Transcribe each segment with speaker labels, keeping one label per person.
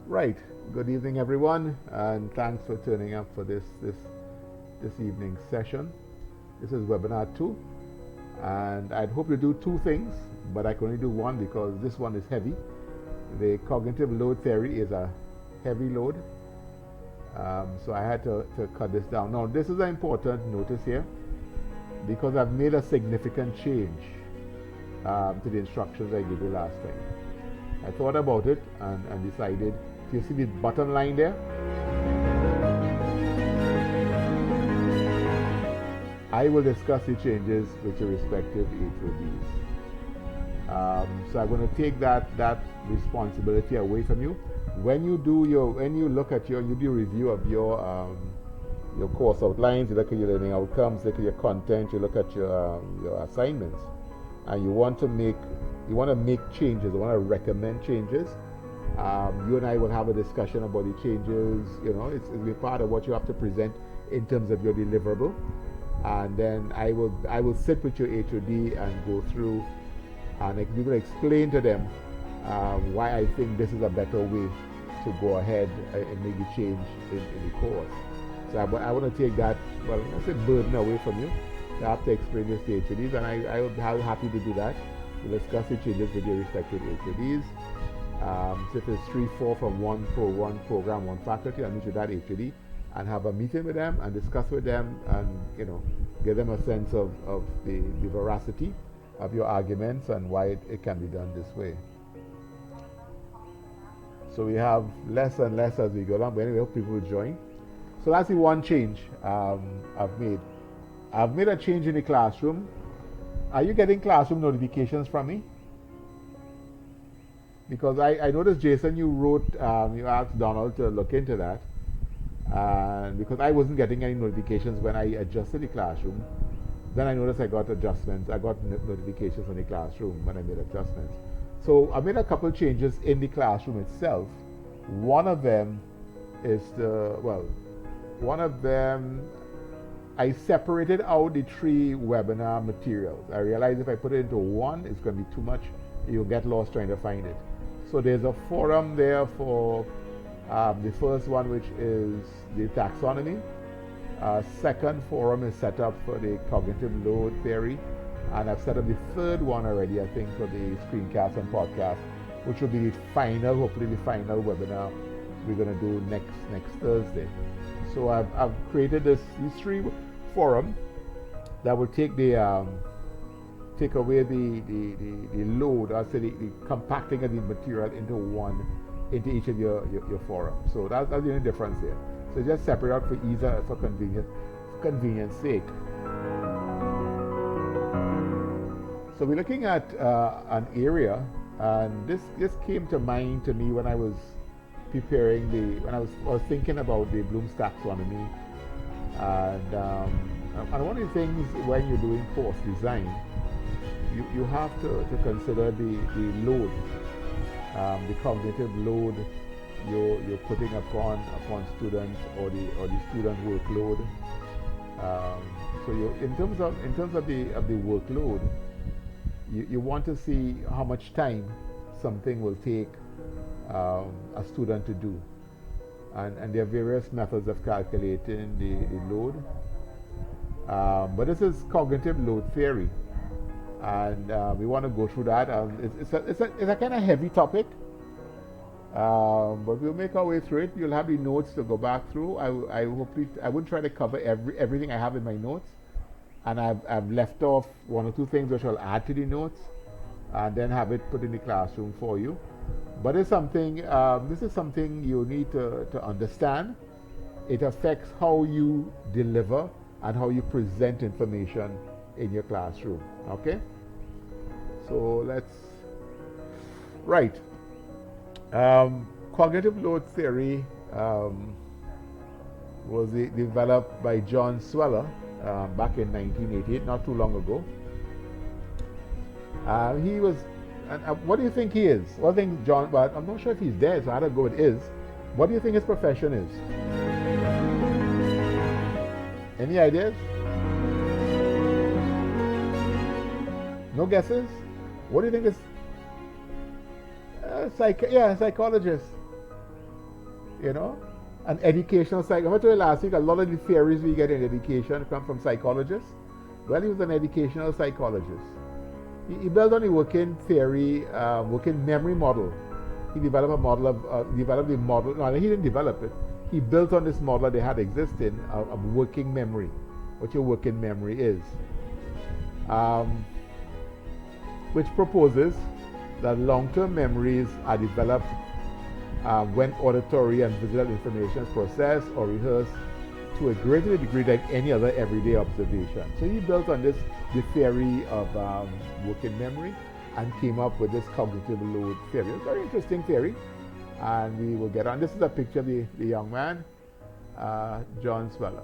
Speaker 1: Right. Good evening, everyone, and thanks for turning up for this evening's session. This is webinar 2, and I'd hope to do two things, but I can only do one because this one is heavy. The cognitive load theory is a heavy load, so I had to cut this down. Now, this is an important notice here because I've made a significant change to the instructions I gave you last time. I thought about it and decided. Do you see the bottom line there? I will discuss the changes with your respective HODs. So I'm going to take that responsibility away from you. When you look at you do a review of your course outlines, you look at your learning outcomes, look at your content, you look at your assignments, and you want to make changes, you want to recommend changes. You and I will have a discussion about the changes. It'll be part of what you have to present in terms of your deliverable, and then I will sit with your HOD and go through, and we will explain to them why I think this is a better way to go ahead and make the change in the course. So I want to take that, well, I say burden away from you. I have to explain this to HODs, and I would be happy to do that. We'll discuss the changes with your respective HODs. So if it's 3-4 from one program, one faculty, I'll meet with that HOD and have a meeting with them and discuss with them and give them a sense of the veracity of your arguments and why it can be done this way. So we have less and less as we go along, but anyway, hope people will join. So that's the one change I've made. I've made a change in the classroom. Are you getting classroom notifications from me? Because I noticed, Jason, you asked Donald to look into that. And because I wasn't getting any notifications when I adjusted the classroom, then I noticed I got adjustments. I got notifications on the classroom when I made adjustments. So I made a couple changes in the classroom itself. One of them I separated out the 3 webinar materials. I realized if I put it into one, it's going to be too much. You'll get lost trying to find it. So there's a forum there for the first one, which is the taxonomy. Second forum is set up for the cognitive load theory. And I've set up the third one already, I think, for the screencast and podcast, which will be hopefully the final webinar we're going to do next Thursday. So I've created these 3 forums that will take away the load, I'll say the compacting of the material into each of your forums. So that's the only difference here. So just separate out for ease, for convenience sake. So we're looking at an area, and this came to mind to me when I was preparing when I was thinking about the Bloom's taxonomy, and one of the things when you're doing course design, you have to consider the load, the cognitive load you're putting upon students, or the student workload. So in terms of the workload, you want to see how much time something will take a student to do, and there are various methods of calculating the load. But this is cognitive load theory, and we want to go through that. It's a kind of heavy topic, but we'll make our way through it. You'll have the notes to go back through. I wouldn't try to cover everything I have in my notes, and I've left off 1 or 2 things which I'll add to the notes, and then have it put in the classroom for you. But it's something. This is something you need to understand. It affects how you deliver and how you present information in your classroom. Okay? So right. Cognitive load theory was developed by John Sweller back in 1988, not too long ago. He was, what do you think he is? Well, I think John, but I'm not sure if he's dead, so I had to go with is. What do you think his profession is? Any ideas? No guesses? What do you think is? Psychologist. you know. An educational psych. I told you last week, a lot of the theories we get in education come from psychologists. Well, he was an educational psychologist. He built on the working theory, working memory model. He developed a model of, developed the model, no, he didn't develop it. He built on this model that they had existing of working memory, what your working memory is. Which proposes that long-term memories are developed when auditory and visual information is processed or rehearsed to a greater degree than any other everyday observation. So he built on this the theory of working memory and came up with this cognitive load theory. It's a very interesting theory, and we will get on. This is a picture of the young man, John Sweller.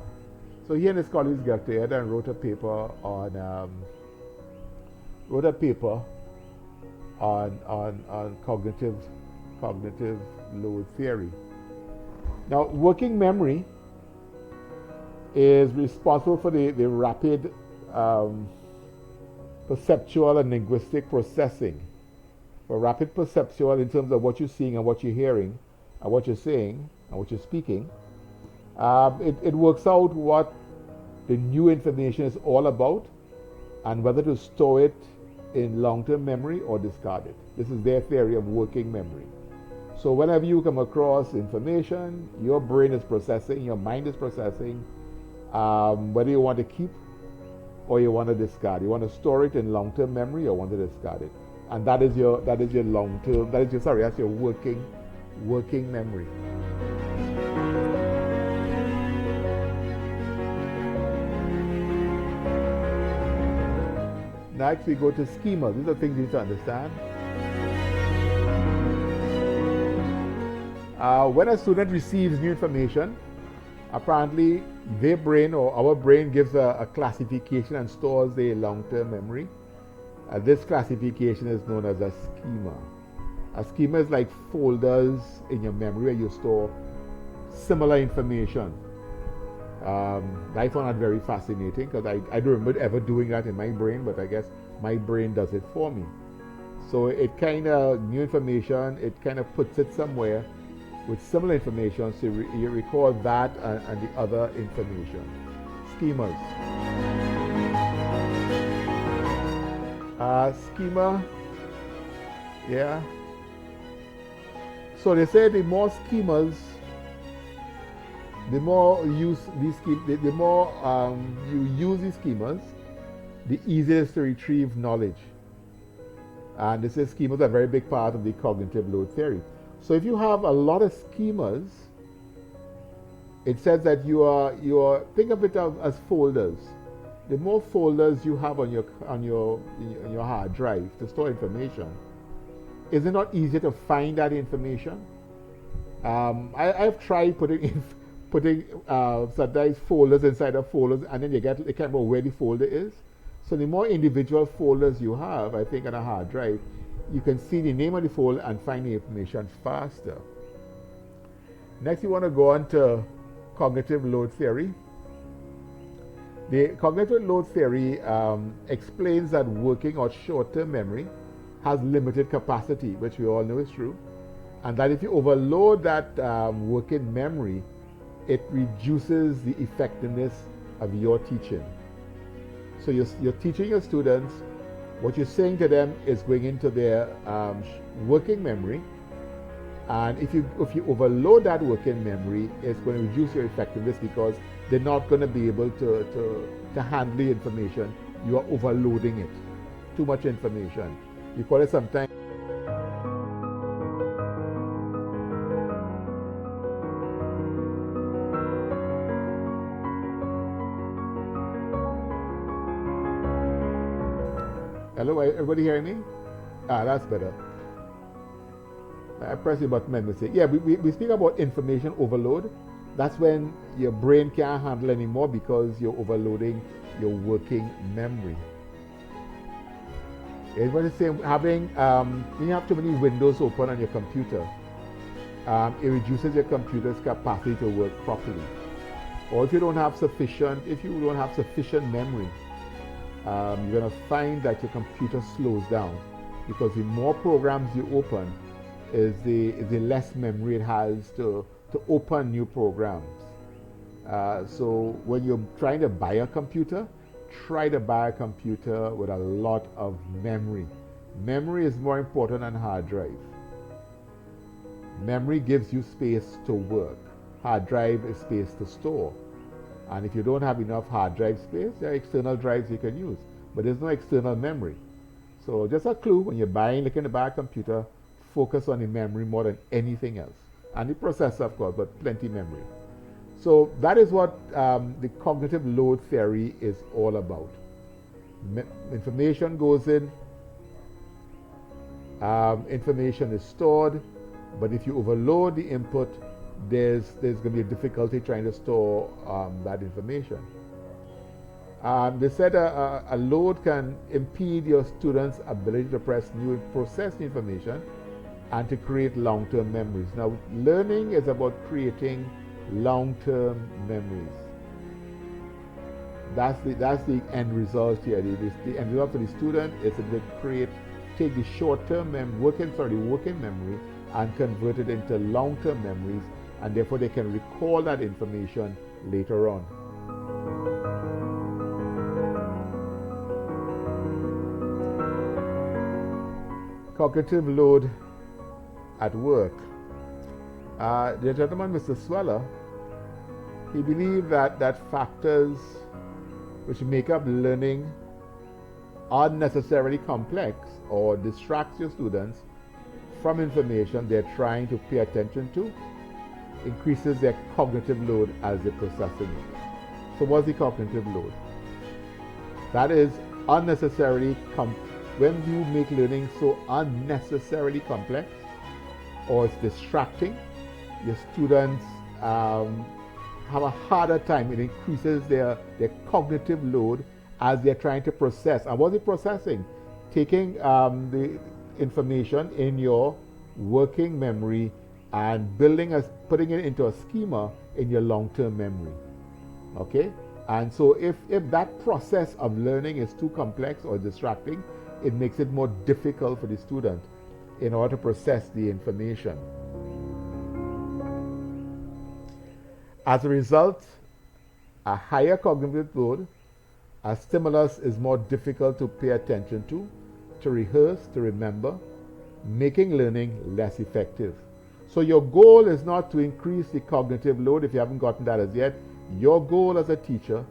Speaker 1: So he and his colleagues got together and wrote a paper on cognitive load theory. Now, working memory is responsible for the rapid perceptual and linguistic processing. For rapid perceptual in terms of what you're seeing and what you're hearing and what you're saying and what you're speaking. It works out what the new information is all about and whether to store it in long-term memory or discard it. This is their theory of working memory. So whenever you come across information, your brain is processing, your mind is processing, whether you want to keep or you want to discard. You want to store it in long-term memory or want to discard it. And that's your working memory. Next we go to schemas. These are things you need to understand. When a student receives new information, apparently their brain or our brain gives a classification and stores the long-term memory. This classification is known as a schema. A schema is like folders in your memory where you store similar information. I found that very fascinating because I don't remember ever doing that in my brain, but I guess my brain does it for me. So it kind of, new information, it kind of puts it somewhere with similar information, so you recall that and the other information. Schemas. Schema, yeah. So they say the more schemas, the more you use these schemas, the more you use these schemas, the easier it is to retrieve knowledge. And this is schemas are a very big part of the cognitive load theory. So if you have a lot of schemas, it says that you are think of it as folders. The more folders you have on your hard drive to store information, is it not easier to find that information? I've tried putting sometimes folders inside of folders, and then you can't remember where the folder is. So the more individual folders you have, I think, on a hard drive, you can see the name of the folder and find the information faster. Next, you want to go on to cognitive load theory. The cognitive load theory explains that working or short-term memory has limited capacity, which we all know is true, and that if you overload that working memory, it reduces the effectiveness of your teaching. So you're teaching your students, what you're saying to them is going into their working memory, and if you overload that working memory, it's going to reduce your effectiveness because they're not going to be able to handle the information. You are overloading it. Too much information. You call it sometimes. Hello, everybody hearing me? That's better. I press the button by mistake. Yeah, we speak about information overload. That's when your brain can't handle anymore because you're overloading your working memory. Everybody saying having when you have too many windows open on your computer, it reduces your computer's capacity to work properly. Or if you don't have sufficient memory, you're going to find that your computer slows down because the more programs you open is the less memory it has to to open new programs. So when you're trying to buy a computer, try to buy a computer with a lot of memory. Memory is more important than hard drive. Memory gives you space to work. Hard drive is space to store. And if you don't have enough hard drive space, there are external drives you can use. But there's no external memory. So just a clue, when you're looking to buy a computer, focus on the memory more than anything else. And the processor, of course, but plenty memory. So that is what the cognitive load theory is all about. Information goes in, information is stored, but if you overload the input, there's going to be a difficulty trying to store that information. They said a load can impede your students' ability to process new information and to create long-term memories. Now, learning is about creating long-term memories. That's the end result here. The end result for the student is to take the short-term working memory and convert it into long-term memories, and therefore they can recall that information later on. Cognitive load at work. The gentleman, Mr. Sweller, he believed that factors which make up learning are unnecessarily complex or distracts your students from information they're trying to pay attention to, increases their cognitive load as they're processing it. So what's the cognitive load? That is unnecessarily when you make learning so unnecessarily complex or it's distracting, your students have a harder time. It increases their cognitive load as they're trying to process. And what's it processing? Taking the information in your working memory and putting it into a schema in your long-term memory. Okay? And so if that process of learning is too complex or distracting, it makes it more difficult for the student in order to process the information. As a result, a higher cognitive load, a stimulus is more difficult to pay attention to rehearse, to remember, making learning less effective. So your goal is not to increase the cognitive load if you haven't gotten that as yet. Your goal as a teacher,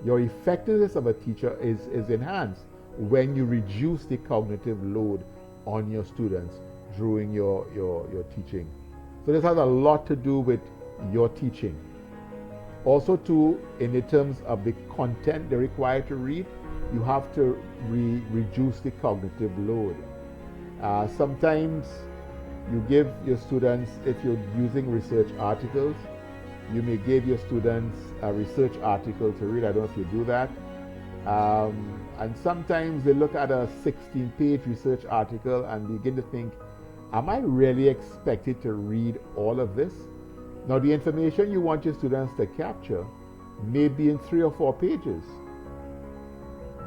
Speaker 1: your effectiveness of a teacher is enhanced when you reduce the cognitive load on your students during your teaching. So this has a lot to do with your teaching. Also too, in the terms of the content they're required to read, you have to reduce the cognitive load. Sometimes you give your students, if you're using research articles, you may give your students a research article to read. I don't know if you do that. And sometimes they look at a 16-page research article and begin to think, am I really expected to read all of this? Now, the information you want your students to capture may be in 3 or 4 pages.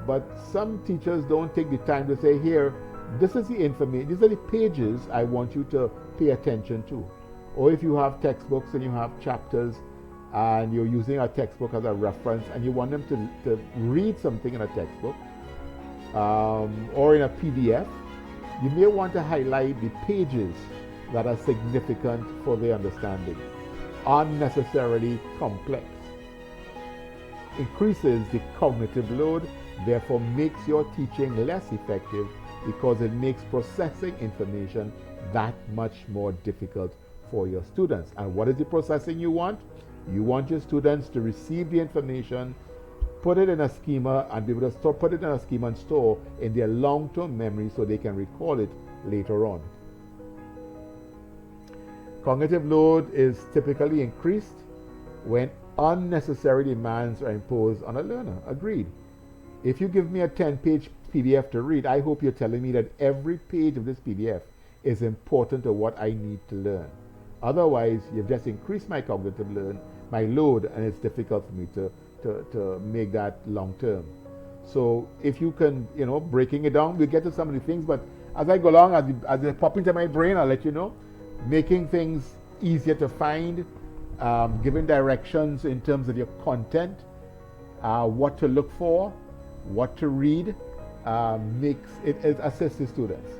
Speaker 1: But some teachers don't take the time to say, here, this is the information, these are the pages I want you to pay attention to. Or if you have textbooks and you have chapters and you're using a textbook as a reference and you want them to read something in a textbook or in a PDF, you may want to highlight the pages that are significant for their understanding. Unnecessarily complex increases the cognitive load, therefore makes your teaching less effective because it makes processing information that much more difficult for your students. And what is the processing you want? You want your students to receive the information, put it in a schema, and be able to put it in a schema and store in their long-term memory so they can recall it later on. Cognitive load is typically increased when unnecessary demands are imposed on a learner. Agreed. If you give me a 10-page PDF to read, I hope you're telling me that every page of this PDF is important to what I need to learn. Otherwise, you've just increased my cognitive my load, and it's difficult for me to make that long term. So if you can, breaking it down, we'll get to some of the things, but as I go along, as they pop into my brain, I'll let you know. Making things easier to find, giving directions in terms of your content, what to look for, what to read, it assists the students.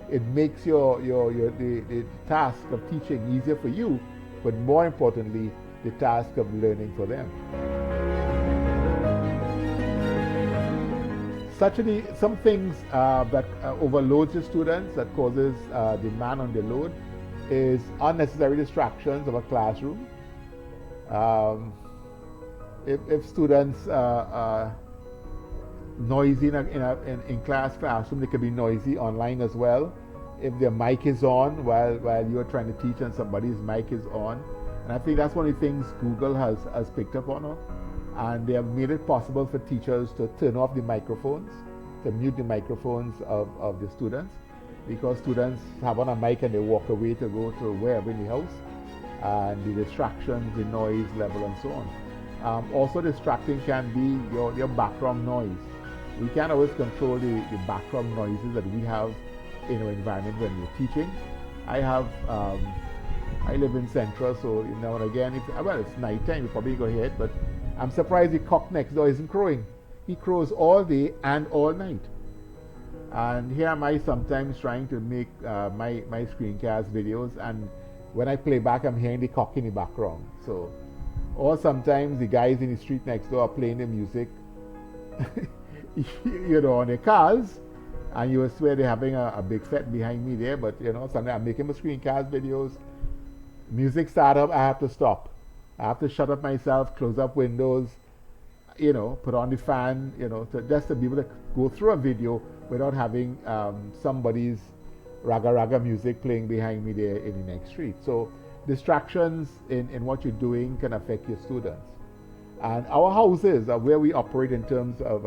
Speaker 1: It makes the task of teaching easier for you, but more importantly, the task of learning for them. Some things that overloads the students, that causes demand on the load, is unnecessary distractions of a classroom. If students are noisy in classroom, they can be noisy online as well. If their mic is on while you're trying to teach and somebody's mic is on. And I think that's one of the things Google has picked up on. And they have made it possible for teachers to turn off the microphones, to mute the microphones of the students, because students have on a mic and they walk away to go to wherever in the house, and the distractions, the noise level and so on. Also distracting can be your background noise. We can't always control the background noises that we have in our environment when we're teaching. I live in Central, so now and again, it's nighttime, you probably go hear it, but I'm surprised the cock next door isn't crowing. He crows all day and all night. And here am I sometimes trying to make my screencast videos, and when I play back, I'm hearing the cock in the background. So, or sometimes the guys in the street next door are playing the music, on their cars, and you will swear they're having a big set behind me there, but sometimes I'm making my screencast videos. Music start up, I have to stop. I have to shut up myself, close up windows, put on the fan, just to be able to go through a video without having somebody's raga music playing behind me there in the next street. So distractions in what you're doing can affect your students. And our houses are where we operate in terms of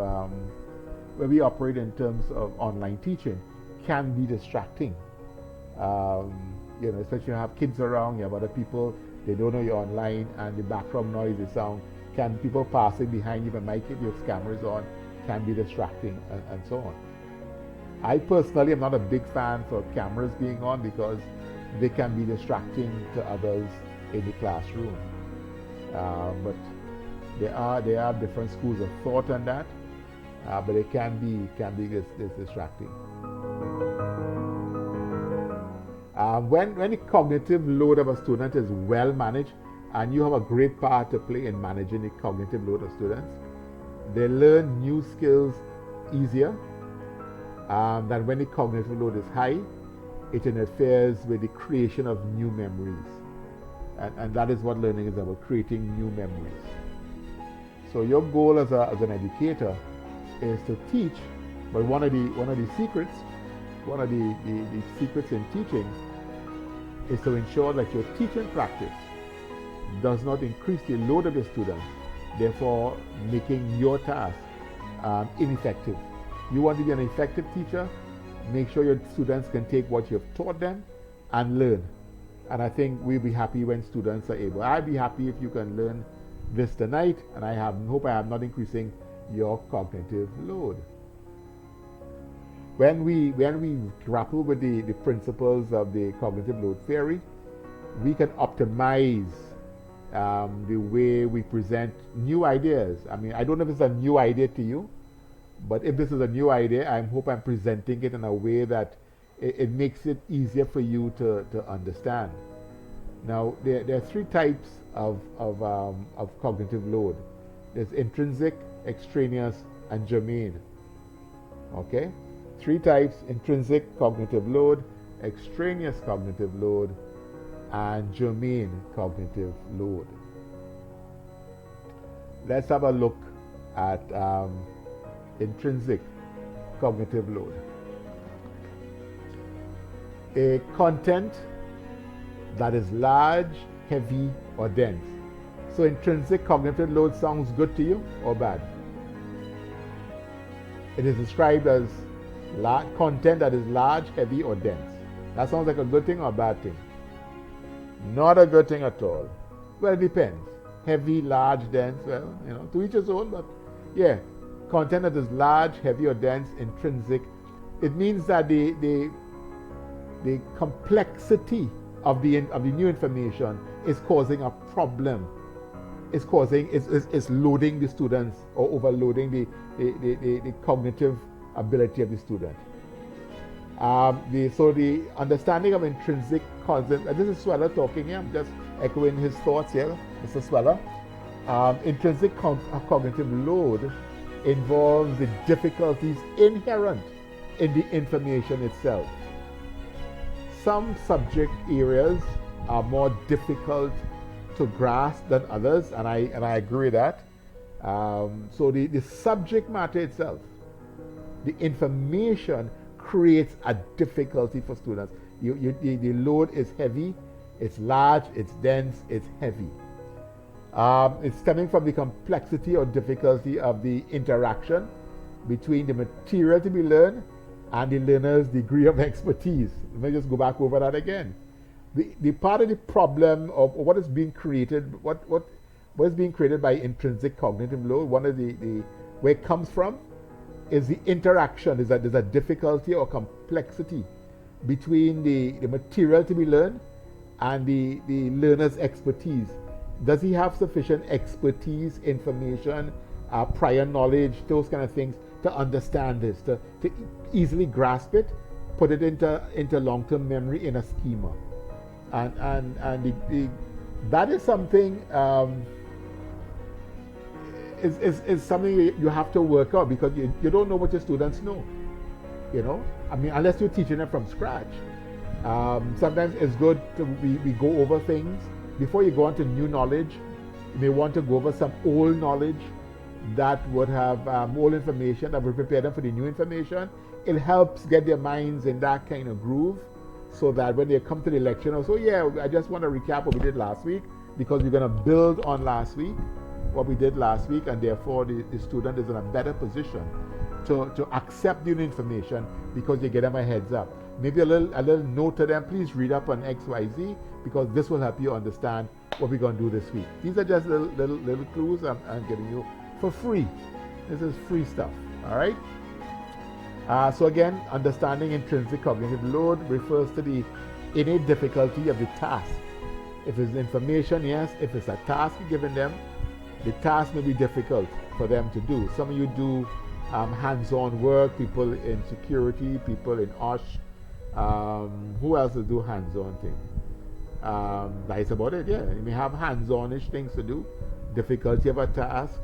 Speaker 1: online teaching can be distracting. Especially if you have kids around, you have other people, they don't know you're online, and the background noise, the sound, people passing behind you, but your cameras on, can be distracting, and so on. I personally am not a big fan for cameras being on because they can be distracting to others in the classroom. But there are different schools of thought on that, but it can be this distracting. When the cognitive load of a student is well managed, and you have a great part to play in managing the cognitive load of students, they learn new skills easier than when the cognitive load is high. It interferes with the creation of new memories. And that is what learning is about, creating new memories. So your goal as an educator is to teach, but one of the secrets in teaching is to ensure that your teaching practice does not increase the load of the students, therefore making your task ineffective. You want to be an effective teacher, make sure your students can take what you've taught them and learn. And I think we'll be happy when students are able. I'll be happy if you can learn this tonight, and I hope I am not increasing your cognitive load. When we grapple with the principles of the cognitive load theory, we can optimize the way we present new ideas. I mean, I don't know if it's a new idea to you, but if this is a new idea, I hope I'm presenting it in a way that it makes it easier for you to understand. Now, there are three types of cognitive load. There's intrinsic, extraneous, and germane. Okay? Three types: intrinsic cognitive load, extraneous cognitive load, and germane cognitive load. Let's have a look at intrinsic cognitive load. A content that is large, heavy, or dense. So intrinsic cognitive load sounds good to you or bad? It is described as content that is large, heavy, or dense. That sounds like a good thing or a bad thing? Not a good thing at all. Well, it depends. Heavy, large, dense, well, to each his own, but yeah, content that is large, heavy, or dense, intrinsic. It means that the complexity of the new information is causing a problem. It's loading the students or overloading the cognitive ability of the student. So the understanding of intrinsic concept, and this is Sweller talking here, I'm just echoing his thoughts here, Mr. Sweller. Intrinsic cognitive load involves the difficulties inherent in the information itself. Some subject areas are more difficult to grasp than others, and I agree with that. So the subject matter itself, the information creates a difficulty for students. The load is heavy, it's large, it's dense, it's heavy. It's stemming from the complexity or difficulty of the interaction between the material to be learned and the learner's degree of expertise. Let me just go back over that again. The part of the problem of what is being created, what is being created by intrinsic cognitive load, one of the where it comes from is the interaction. There's a difficulty or complexity between the material to be learned and the learner's expertise. Does he have sufficient expertise, information, prior knowledge, those kind of things to understand this, to easily grasp it, put it into long-term memory in a schema? And that is something is something you have to work out, because you don't know what your students know. I mean, unless you're teaching them from scratch. Sometimes it's good to we go over things before you go on to new knowledge. You may want to go over some old knowledge that would have old information that would prepare them for the new information. It helps get their minds in that kind of groove, so that when they come to the lecture, I just want to recap what we did last week, because we're going to build on what we did last week, and therefore the student is in a better position to accept new information, because you get them a heads up. Maybe a little note to them, please read up on XYZ, because this will help you understand what we're going to do this week. These are just little clues I'm giving you for free. This is free stuff, all right? So again, understanding intrinsic cognitive load refers to the innate difficulty of the task. If it's information, yes. If it's a task you're giving them, the task may be difficult for them to do. Some of you do hands-on work, people in security, people in OSH. Who else will do hands-on things? That's about it, yeah. You may have hands-on-ish things to do. Difficulty of a task,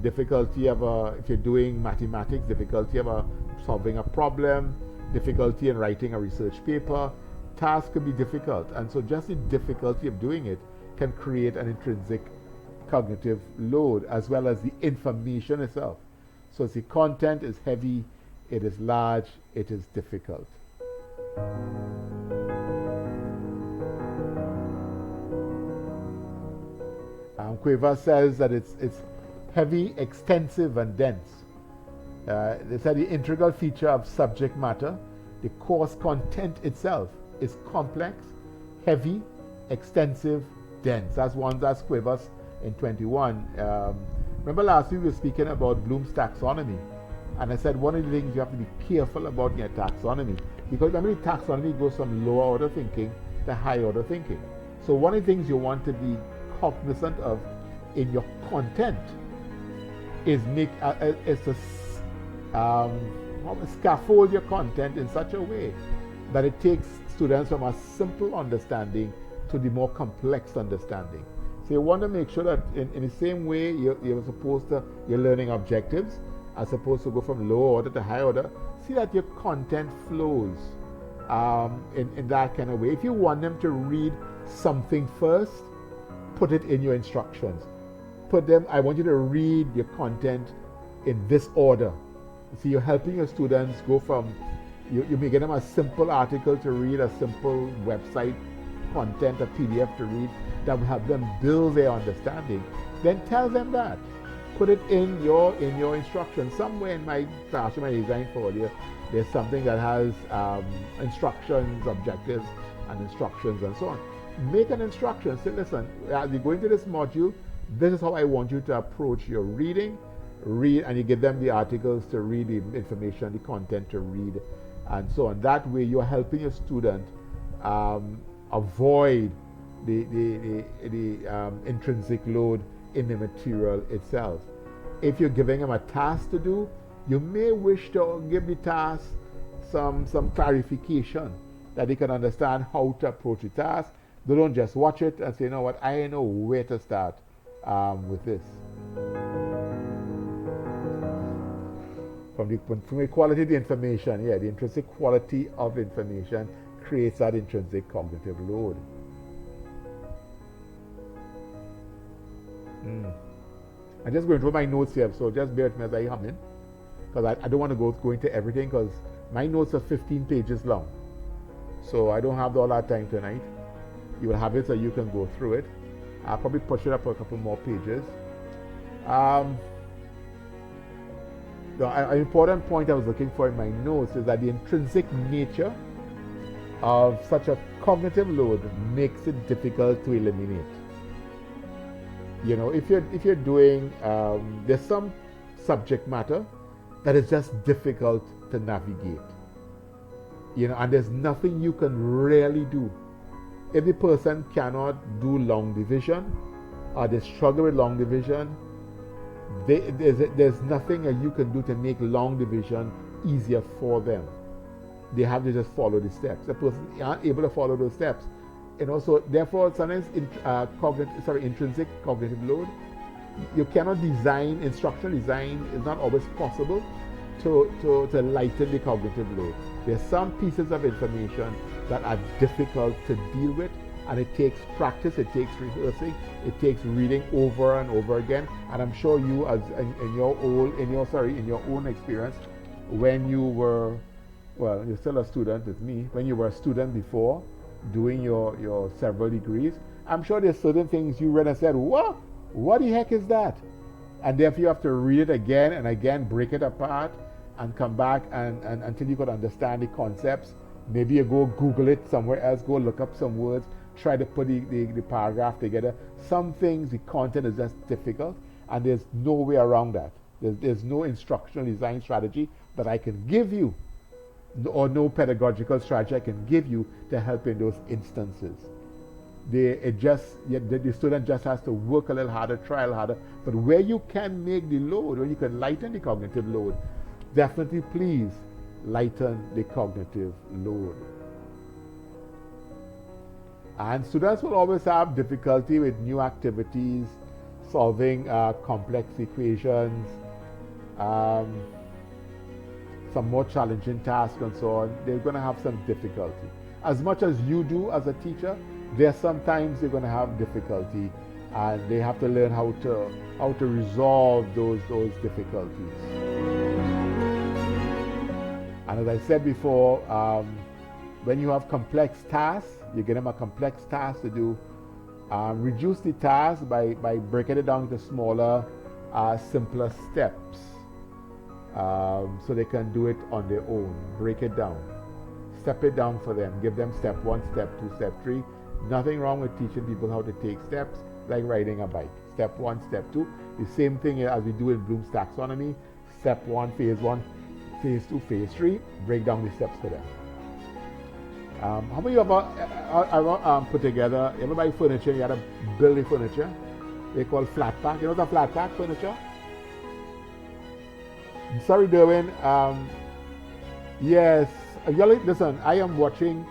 Speaker 1: difficulty of if you're doing mathematics, difficulty of solving a problem, difficulty in writing a research paper. Tasks can be difficult, and so just the difficulty of doing it can create an intrinsic cognitive load, as well as the information itself. So the content is heavy, it is large, it is difficult. Cueva says that it's heavy, extensive, and dense. They said the integral feature of subject matter, the course content itself, is complex, heavy, extensive, dense. That's Cuevas in 21. Remember last week we were speaking about Bloom's taxonomy, and I said one of the things you have to be careful about in your taxonomy, because remember the taxonomy goes from lower order thinking to high order thinking. So one of the things you want to be cognizant of in your content is to scaffold your content in such a way that it takes students from a simple understanding to the more complex understanding. So you want to make sure that in the same way you're supposed to, your learning objectives are supposed to go from low order to high order, see that your content flows in that kind of way. If you want them to read something first, put it in your instructions. I want you to read your content in this order. See, you're helping your students go from, you may get them a simple article to read, a simple website content, a PDF to read, that will help them build their understanding. Then tell them that. Put it in your instructions. Somewhere in my classroom I designed for you, there's something that has instructions, objectives, and instructions, and so on. Make an instruction. Say, listen, as you go into this module, this is how I want you to approach your reading. Read, and you give them the articles to read, the information, the content to read, and so on. That way you're helping your student avoid intrinsic load in the material itself. If you're giving them a task to do, you may wish to give the task some clarification that they can understand how to approach the task. They don't just watch it and say, you know what, I know where to start with this. From the quality of the information, the intrinsic quality of information creates that intrinsic cognitive load. I'm just going through my notes here, so just bear with me as I hum in, because I don't want to go into everything, because my notes are 15 pages long. So I don't have all that time tonight. You will have it so you can go through it. I'll probably push it up a couple more pages. An important point I was looking for in my notes is that the intrinsic nature of such a cognitive load makes it difficult to eliminate. If you're doing, there's some subject matter that is just difficult to navigate. And there's nothing you can really do. If the person cannot do long division, or they struggle with long division, there's nothing that you can do to make long division easier for them. They have to just follow the steps. The person aren't able to follow those steps. So therefore, sometimes intrinsic cognitive load, you cannot design, instructional design is not always possible to lighten the cognitive load. There's some pieces of information that are difficult to deal with, and it takes practice, it takes rehearsing, it takes reading over and over again. And I'm sure you, as in your own experience, when you were, well, you're still a student with me, when you were a student before doing your several degrees, I'm sure there's certain things you read and said, what the heck is that? And therefore you have to read it again and again, break it apart, and come back and until you could understand the concepts. Maybe you go Google it somewhere else, go look up some words, try to put the paragraph together. Some things, the content is just difficult, and there's no way around that. There's no instructional design strategy that I can give you, or no pedagogical strategy I can give you to help in those instances. The student just has to work a little harder, try a little harder. But where you can make the load, where you can lighten the cognitive load, definitely please lighten the cognitive load. And students will always have difficulty with new activities, solving complex equations, some more challenging tasks and so on. They're going to have some difficulty. As much as you do as a teacher, there's sometimes they're going to have difficulty, and they have to learn how to resolve those difficulties. And as I said before, when you have complex tasks, you give them a complex task to do. Reduce the task by breaking it down into smaller, simpler steps, so they can do it on their own. Break it down. Step it down for them. Give them step 1, step 2, step 3. Nothing wrong with teaching people how to take steps, like riding a bike. Step 1, step 2. The same thing as we do in Bloom's taxonomy. Step 1, phase 1, phase 2, phase 3. Break down the steps for them. How many of you ever put together, you ever buy furniture, you had to build the furniture? They call flat pack. You know the flat pack furniture? Sorry, Derwin. Yes. Listen, I am watching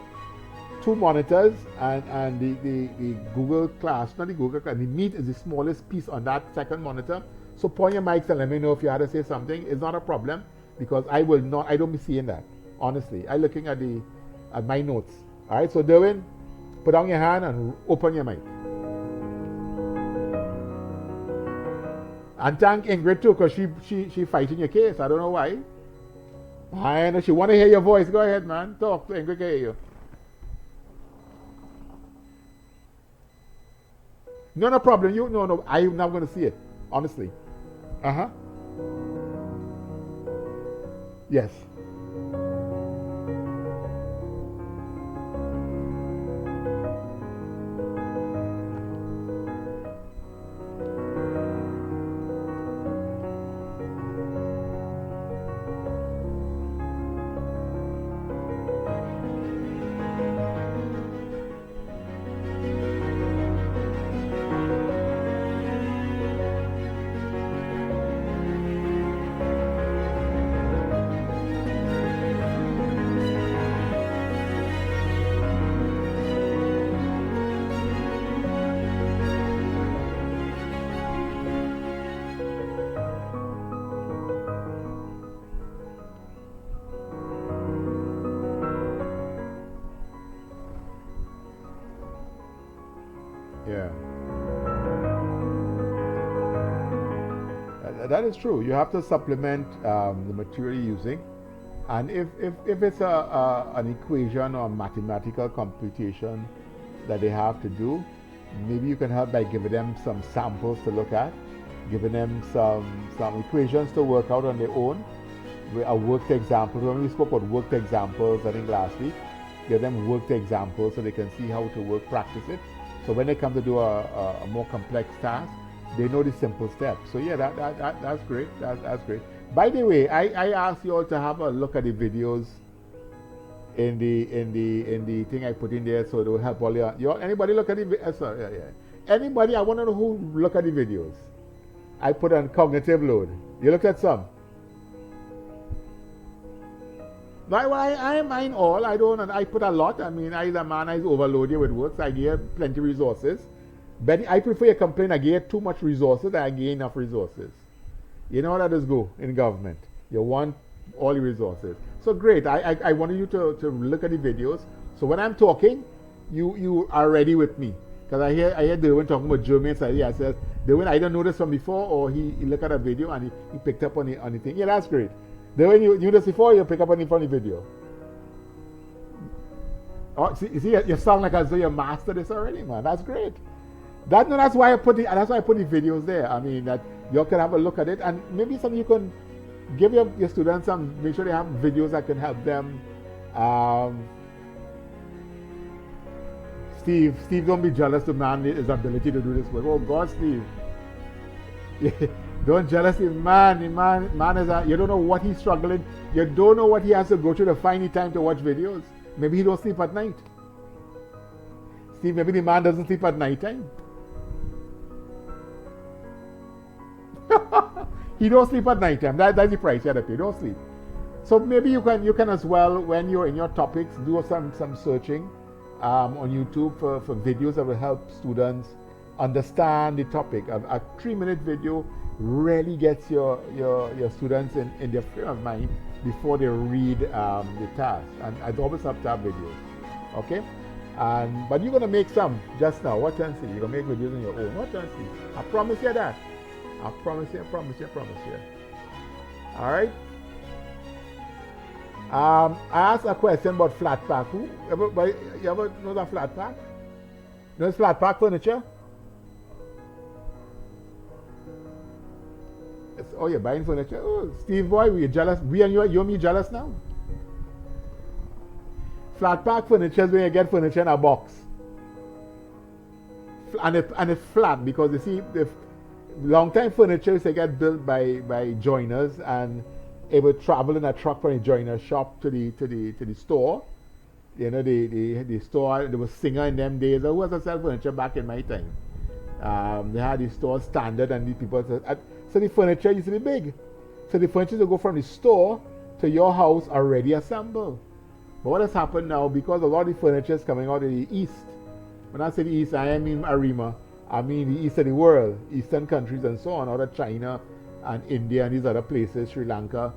Speaker 1: 2 monitors, and the Google Class, not the Google Class, the Meet is the smallest piece on that second monitor. So point your mics and let me know if you had to say something. It's not a problem, because I don't be seeing that. Honestly, I'm looking at my notes. All right, so Derwin, put down your hand and open your mic. And thank Ingrid too, because she fighting your case. I don't know why. I know she want to hear your voice. Go ahead, man. Talk. Ingrid can hear you. No problem. No. I'm not going to see it. Honestly. Yes. Yeah. That is true. You have to supplement the material you're using. And if it's an equation or mathematical computation that they have to do, maybe you can help by giving them some samples to look at, giving them some equations to work out on their own, a worked example. When we spoke about worked examples, I think last week, give them worked examples so they can see how to work, practice it. So when they come to do a more complex task, they know the simple steps. So yeah, that's great. That's great. By the way, I asked you all to have a look at the videos in the thing I put in there, so it will help all your anybody look at the sorry, yeah. Anybody, I want to know who look at the videos. I put on cognitive load. You looked at some? No, I mine all. I don't. I put a lot. I mean, I the man is overloaded with work. So I give plenty of resources. But I prefer you complain I get too much resources than I get enough resources. You know how that does go in government. You want all the resources. So great. I wanted you to look at the videos. So when I'm talking, you are ready with me. Because I hear Derwin talking about German study. I said, Derwin, I didn't know this from before, or he looked at a video and he picked up on the thing. Yeah, that's great. Derwin, you knew this before, you pick up on the video. Oh, see, you sound like as though you mastered this already, man. That's great. That's why I put the videos there. I mean, that you can have a look at it, and maybe some you can give your students some. Make sure they have videos that can help them. Steve, don't be jealous of man his ability to do this work. Oh God, Steve, don't jealous him, man. Man is you don't know what he's struggling. You don't know what he has to go through to find the time to watch videos. Maybe he don't sleep at night. Steve, maybe the man doesn't sleep at night time. He don't sleep at night time. That's the price you have to pay. Don't sleep. So maybe you can as well, when you're in your topics, do some searching on YouTube for videos that will help students understand the topic. A 3-minute video really gets your students in their frame of mind before they read the task. And I always have to have videos. Okay? But you're going to make some just now. Watch and see. You're going to make videos on your own. Watch and see. I promise you that. I promise you. All right? I asked a question about flat pack. You ever know that flat pack? You know flat pack furniture? Oh, you're buying furniture? Oh, Steve boy, we're jealous. You and me jealous now? Flat pack furniture is when you get furniture in a box. And it's flat because you see, the long time furniture they get built by joiners, and it would travel in a truck from the joiner shop to the store. You know, the store, there was Singer in them days. Who was to sell furniture back in my time? They had the store standard, and the people said, so the furniture used to be big. So the furniture would go from the store to your house already assembled. But what has happened now, because a lot of the furniture is coming out of the east. When I say the east, I mean Arima. I mean the east of the world, eastern countries and so on, out of China and India and these other places, Sri Lanka.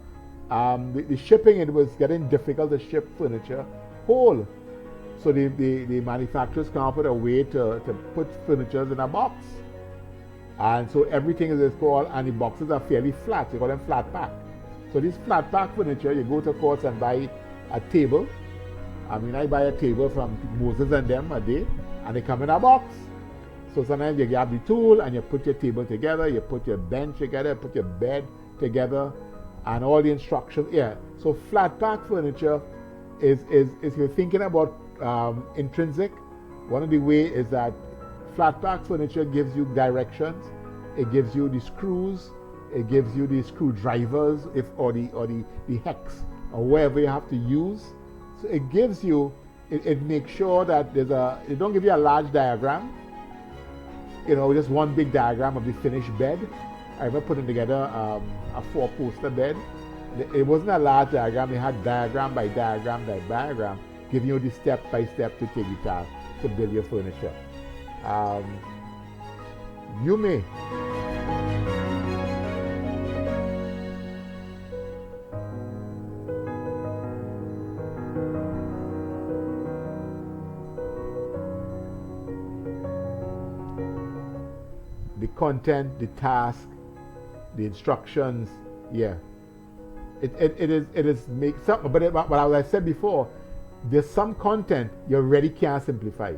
Speaker 1: The shipping, it was getting difficult to ship furniture whole. So the manufacturers come up with a way to put furniture in a box. And so everything is called, and the boxes are fairly flat, so you call them flat pack. So this flat pack furniture, you go to courts and buy a table. I mean, I buy a table from Moses and them a day, and they come in a box. So sometimes you have the tool and you put your table together, you put your bench together, put your bed together, and all the instructions. Yeah. So flat pack furniture is you're thinking about intrinsic. One of the ways is that flat pack furniture gives you directions. It gives you the screws. It gives you the screwdrivers, or the hex, or wherever you have to use. So it gives you. It makes sure that it don't give you a large diagram. You know, just one big diagram of the finished bed. I remember putting together a 4-poster bed. It wasn't a large diagram. It had diagram by diagram by diagram, giving you the step by step to take the task to build your furniture. You may. the content, the task, the instructions. Yeah, it is make some, but as I said before, there's some content you really can't simplify.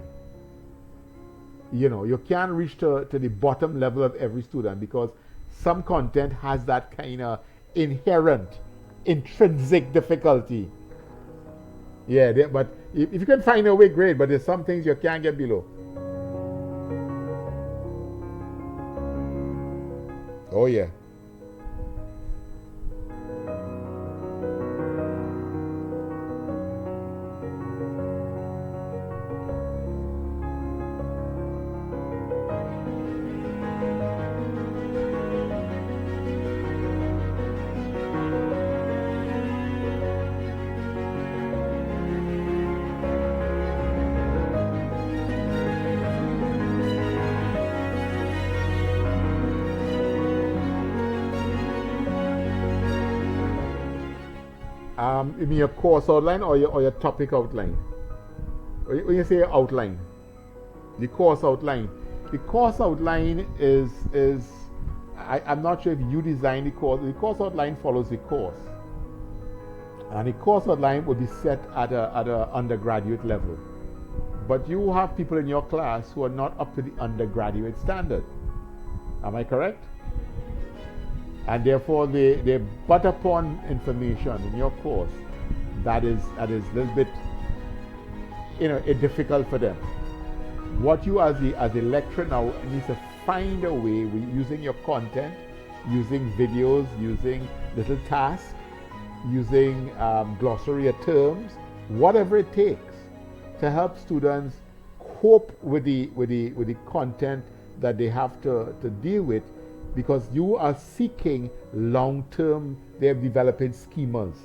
Speaker 1: You can't reach to the bottom level of every student, because some content has that kind of inherent, intrinsic difficulty. Yeah, but if you can find a way, great, but there's some things you can't get below. Oh yeah. You mean your course outline or your topic outline? When you say outline, the course outline. The course outline is I'm not sure if you design the course. The course outline follows the course, and the course outline will be set at a undergraduate level. But you have people in your class who are not up to the undergraduate standard. Am I correct? And therefore they butt upon information in your course that is a little bit difficult for them. What you as a lecturer now needs to find a way using your content, using videos, using little tasks, using glossary of terms, whatever it takes to help students cope with the content that they have to deal with, because you are seeking long-term, they're developing schemas.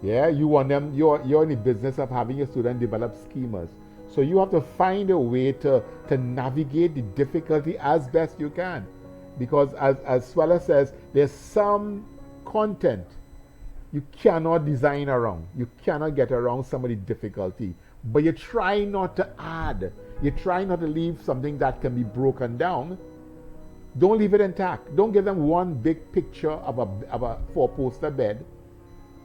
Speaker 1: Yeah, you want them, you're in the business of having your student develop schemas. So you have to find a way to navigate the difficulty as best you can. Because as Sweller says, there's some content you cannot design around. You cannot get around some of the difficulty. But you try not to add. You try not to leave something that can be broken down. Don't leave it intact. Don't give them one big picture of a four-poster bed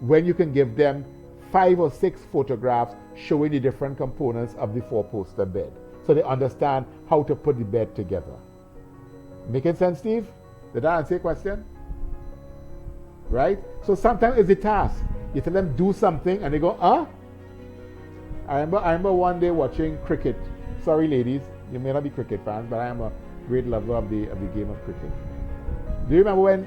Speaker 1: when you can give them 5 or 6 photographs showing the different components of the four-poster bed, so they understand how to put the bed together. Making sense, Steve? Did that answer your question? Right? So sometimes it's a task. You tell them do something and they go, huh? I remember one day watching cricket. Sorry ladies, you may not be cricket fans, but I am a great lover of the game of cricket. Do you remember when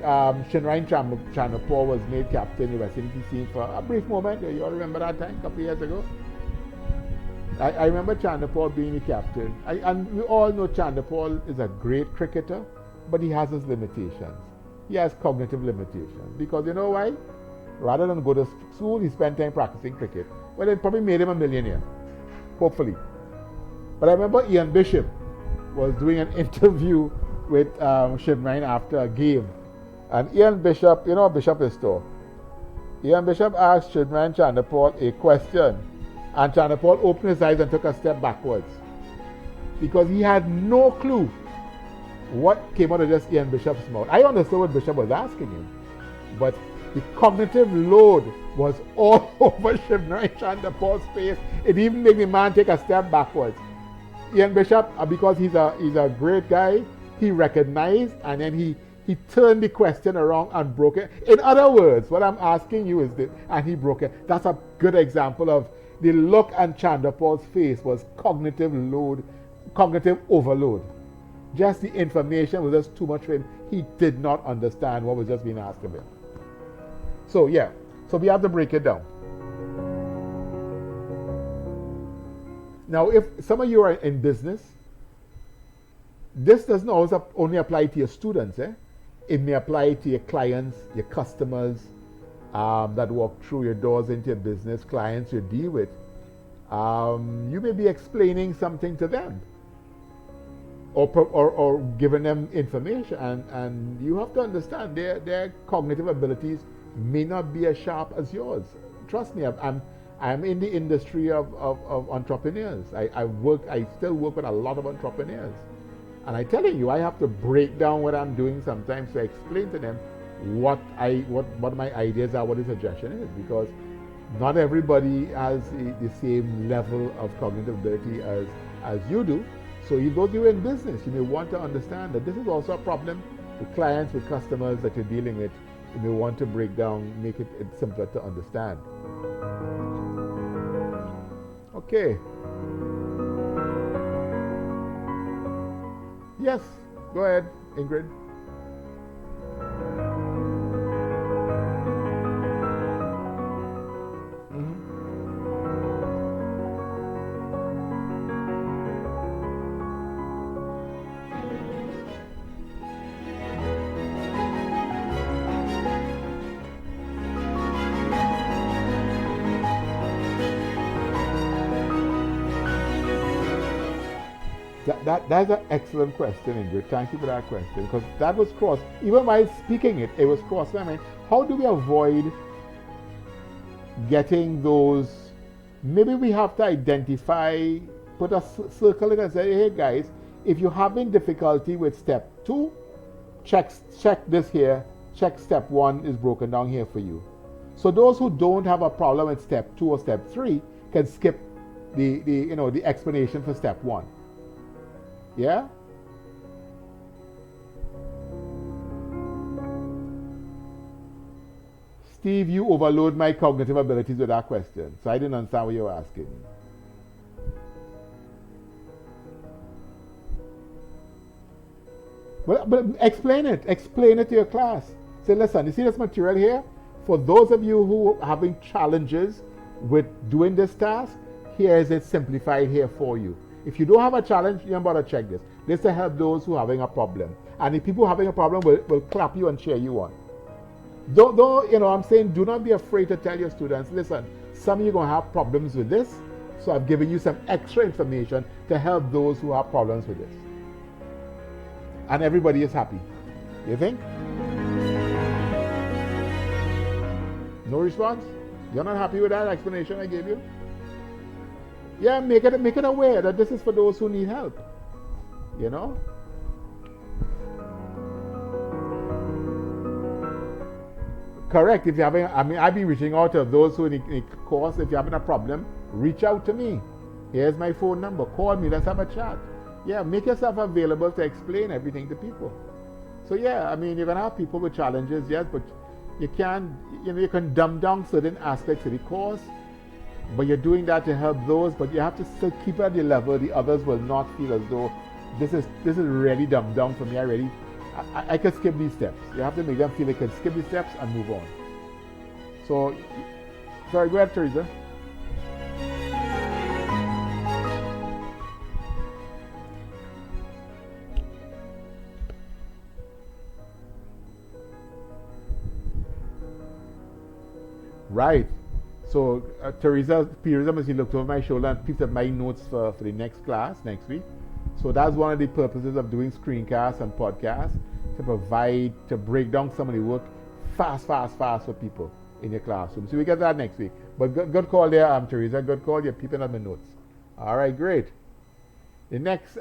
Speaker 1: Shinrain Chanapur was made captain in the West Indies team for a brief moment? You all remember that time, a couple of years ago? I remember Chanapur being the captain. And we all know Chanapur is a great cricketer, but he has his limitations. He has cognitive limitations. Because you know why? Rather than go to school, he spent time practicing cricket. Well, it probably made him a millionaire. Hopefully. But I remember Ian Bishop was doing an interview with Shivnine after a game. And Ian Bishop, you know what Bishop is to? Ian Bishop asked Shivnine Chanapur a question. And Chanapur opened his eyes and took a step backwards. Because he had no clue what came out of just Ian Bishop's mouth. I understood what Bishop was asking him. But the cognitive load was all over Shivnine Chanapur's face. It even made the man take a step backwards. Ian Bishop, because he's a great guy, he recognized and then he turned the question around and broke it. In other words, what I'm asking you is this, and he broke it. That's a good example of the look on Chandrapal's face was cognitive overload. Just the information was just too much for him. He did not understand what was just being asked of him. So yeah, so we have to break it down. Now, if some of you are in business, this doesn't always only apply to your students. It may apply to your clients, your customers that walk through your doors into your business, clients you deal with. You may be explaining something to them or giving them information, and you have to understand their cognitive abilities may not be as sharp as yours. Trust me, I'm in the industry of entrepreneurs. I still work with a lot of entrepreneurs. And I telling you, I have to break down what I'm doing sometimes to explain to them what my ideas are, what the suggestion is, because not everybody has the same level of cognitive ability as you do. So even though you're in business, you may want to understand that this is also a problem with clients, with customers that you're dealing with. You may want to break down, make it simpler to understand. Okay. Yes, go ahead, Ingrid. That's an excellent question, Ingrid. Thank you for that question, because that was crossed. Even while speaking it was crossed my mind. How do we avoid getting those? Maybe we have to identify, put a circle in and say, hey guys, if you're having difficulty with step 2, check this here. Check step 1 is broken down here for you. So those who don't have a problem with step 2 or step 3 can skip the explanation for step 1. Yeah? Steve, you overload my cognitive abilities with that question. So I didn't understand what you were asking. But explain it. Explain it to your class. Say, listen, you see this material here? For those of you who are having challenges with doing this task, here is it simplified here for you. If you don't have a challenge, you don't bother check this. This to help those who are having a problem. And the people having a problem will clap you and cheer you on. I'm saying, do not be afraid to tell your students, listen, some of you are going to have problems with this, so I've given you some extra information to help those who have problems with this. And everybody is happy. You think? No response? You're not happy with that explanation I gave you? Yeah, make it aware that this is for those who need help. You know? Correct. If you're having, I've been reaching out to those who need a course. If you're having a problem, reach out to me. Here's my phone number. Call me. Let's have a chat. Yeah, make yourself available to explain everything to people. So yeah, you're gonna have people with challenges, yes, but you can dumb down certain aspects of the course. But you're doing that to help those, but you have to still keep it at the level the others will not feel as though this is really dumbed down for me. I can skip these steps. You have to make them feel they can skip these steps and move on. So, sorry, go ahead, Teresa. Right. So Teresa as he looked over my shoulder and picked up my notes for the next class next week. So that's one of the purposes of doing screencasts and podcasts, to break down some of the work fast for people in your classroom. So we get that next week. But good call there, Teresa. Good call. You're peeping at my notes. All right, great. The next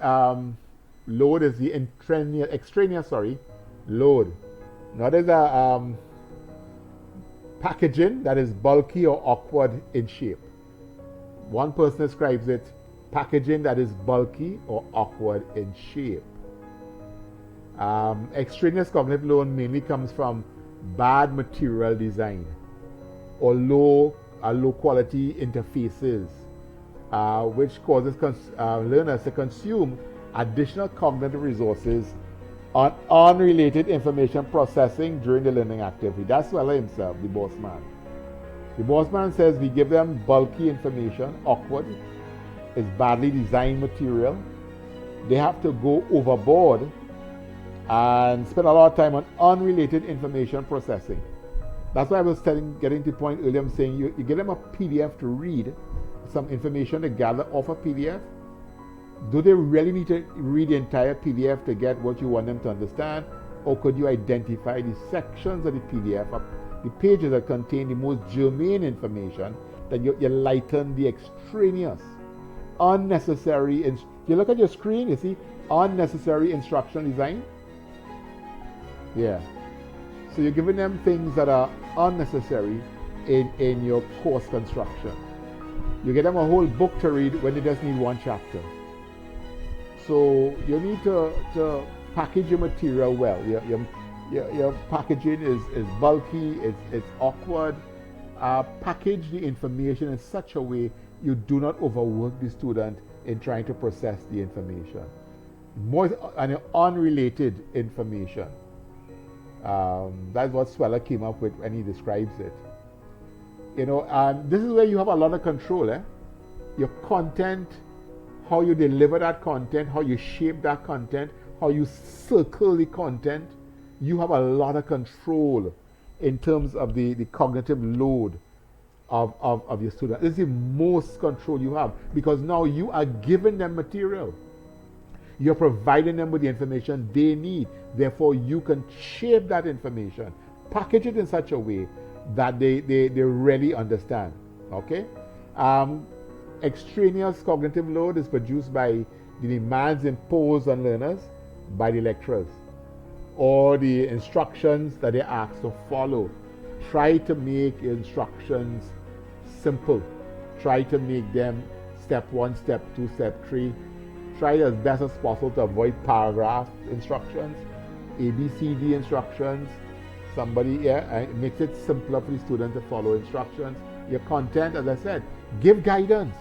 Speaker 1: load is the extraneous load. Now there's a packaging that is bulky or awkward in shape. One person describes it, packaging that is bulky or awkward in shape. Extraneous cognitive load mainly comes from bad material design or low quality interfaces, which causes learners to consume additional cognitive resources on unrelated information processing during the learning activity. That's Sweller himself, the boss man. The boss man says we give them bulky information, awkward, it's badly designed material. They have to go overboard and spend a lot of time on unrelated information processing. That's why I was getting to the point earlier, I'm saying you give them a PDF to read, some information to gather off a PDF. Do they really need to read the entire PDF to get what you want them to understand? Or could you identify the sections of the PDF, the pages that contain the most germane information, that you lighten the extraneous, unnecessary. You look at your screen, you see unnecessary instructional design. Yeah. So you're giving them things that are unnecessary in your course construction. You get them a whole book to read when they just need one chapter. So you need to package your material well. Your packaging is bulky, it's awkward. Package the information in such a way you do not overwork the student in trying to process the information. More unrelated information. That's what Sweller came up with when he describes it. This is where you have a lot of control. Your content, how you deliver that content, how you shape that content, how you circle the content. You have a lot of control in terms of the cognitive load of your student. This is the most control you have, because now you are giving them material. You're providing them with the information they need. Therefore, you can shape that information, package it in such a way that they really understand. Okay? Extraneous cognitive load is produced by the demands imposed on learners by the lecturers, or the instructions that they're asked to follow. Try to make instructions simple. Try to make them step 1, step 2, step 3. Try as best as possible to avoid paragraph instructions, ABCD instructions. It makes it simpler for the student to follow instructions. Your content, as I said, give guidance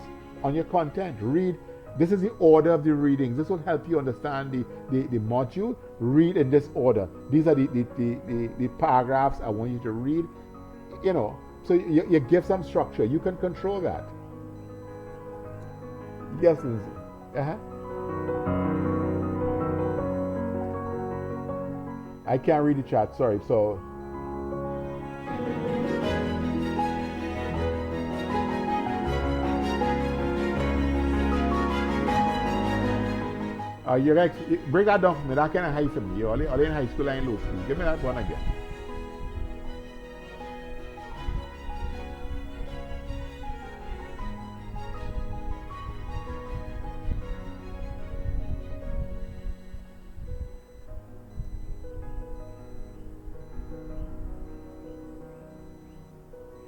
Speaker 1: on your content. Read. This is the order of the readings. This will help you understand the module. Read in this order. These are the paragraphs I want you to read. So you give some structure. You can control that. Yes, Lindsay. I can't read the chat, sorry. So break that down for me. That kind of high for me. You're only in high school and in low school. Give me that one again.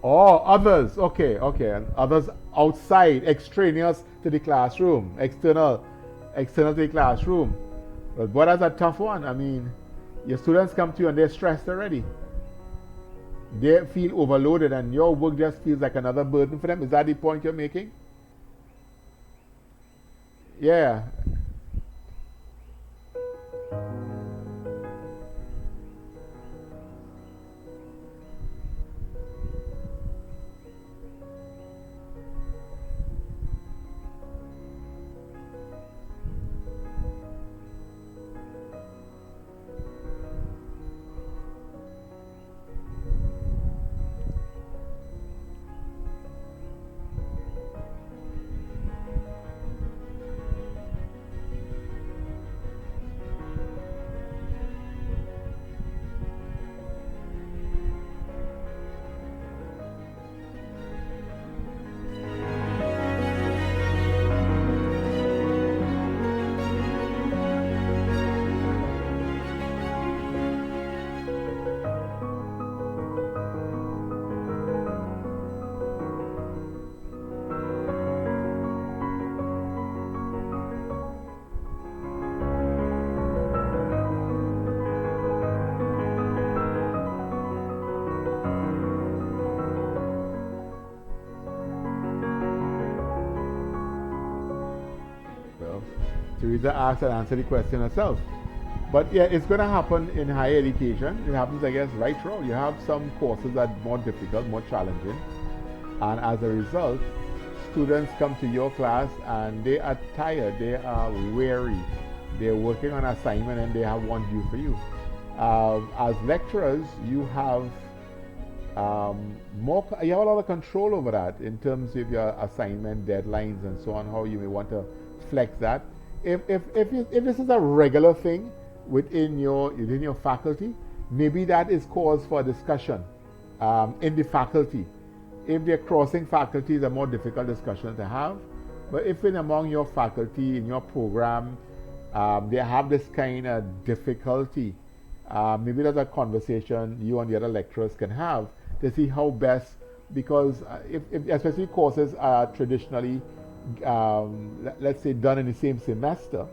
Speaker 1: Oh, others. Okay. And others outside, extraneous to the classroom, external to the classroom. But boy, that's a tough one. I mean, your students come to you and they're stressed already. They feel overloaded and your work just feels like another burden for them. Is that the point you're making? Yeah. Teresa asked and answered the question herself. But yeah, it's going to happen in higher education. It happens, I guess, right through. You have some courses that are more difficult, more challenging. And as a result, students come to your class and they are tired, they are weary. They're working on assignment and they have one due for you. As lecturers, you have you have a lot of control over that in terms of your assignment deadlines and so on, how you may want to flex that. If this is a regular thing within your faculty, maybe that is cause for discussion in the faculty. If they're crossing faculty, it's a more difficult discussion to have. But if in among your faculty, in your program, They have this kind of difficulty. Maybe there's a conversation you and the other lecturers can have to see how best, because if especially courses are traditionally, let's say, done in the same semester,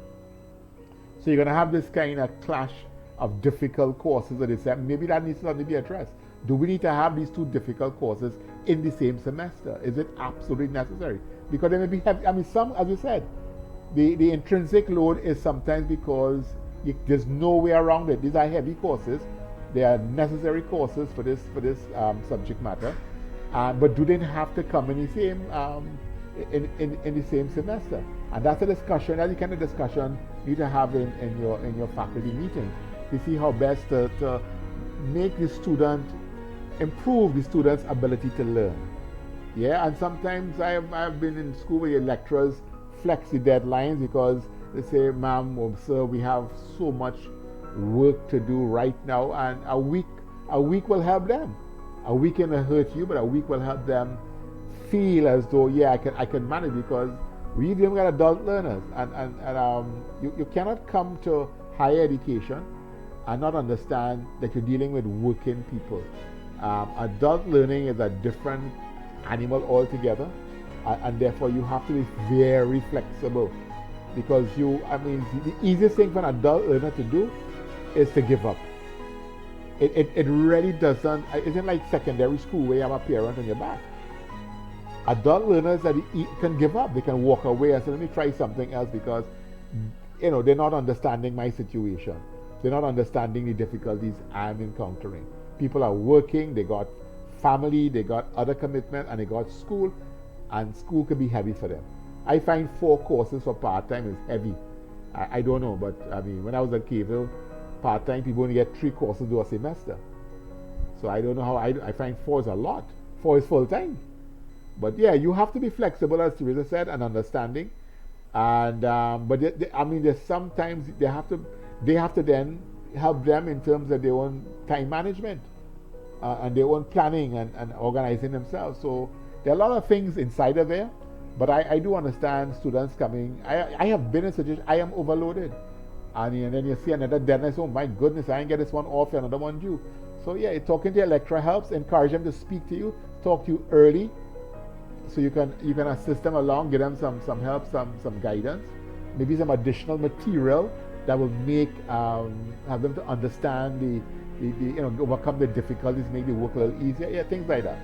Speaker 1: so you're going to have this kind of clash of difficult courses that they say, maybe that needs to be addressed. Do we need to have these two difficult courses in the same semester? Is it absolutely necessary? Because they may be heavy. I mean, some, as you said, the intrinsic load is sometimes because there's no way around it. These are heavy courses. They are necessary courses for this subject matter. But do they have to come in the same in the same semester? And that's a discussion. That's the kind of discussion you need to have in your faculty meetings to see how best to make the student improve the student's ability to learn. Yeah, and sometimes I've been in school where your lecturers flex the deadlines because they say, ma'am or sir, we have so much work to do right now, and a week will help them. A week can hurt you, but a week will help them feel as though, yeah, I can manage, because we even got adult learners, and you cannot come to higher education and not understand that you're dealing with working people. Adult learning is a different animal altogether, and therefore you have to be very flexible, because the easiest thing for an adult learner to do is to give up. It really doesn't. It isn't like secondary school where you have a parent on your back. Adult learners that can give up. They can walk away and say, let me try something else, because they're not understanding my situation. They're not understanding the difficulties I'm encountering. People are working, they got family, they got other commitment, and they got school, and school can be heavy for them. I find 4 courses for part-time is heavy. I don't know, but I mean, when I was at Caville, part-time people only get 3 courses do a semester. So I don't know how I find 4 is a lot. 4 is full-time. But yeah, you have to be flexible, as Teresa said, and understanding. And but there's sometimes they have to then help them in terms of their own time management and their own planning and organizing themselves. So there are a lot of things inside of there. But I do understand students coming. I have been in a situation, I am overloaded. And then you see another deadline, oh my goodness, I didn't get this one off, another one due. So yeah, talking to your lecturer helps. Encourage them to speak to you, talk to you early, so you can assist them along, give them some help, some guidance, maybe some additional material that will make have them to understand the overcome the difficulties, make the work a little easier. Yeah, things like that.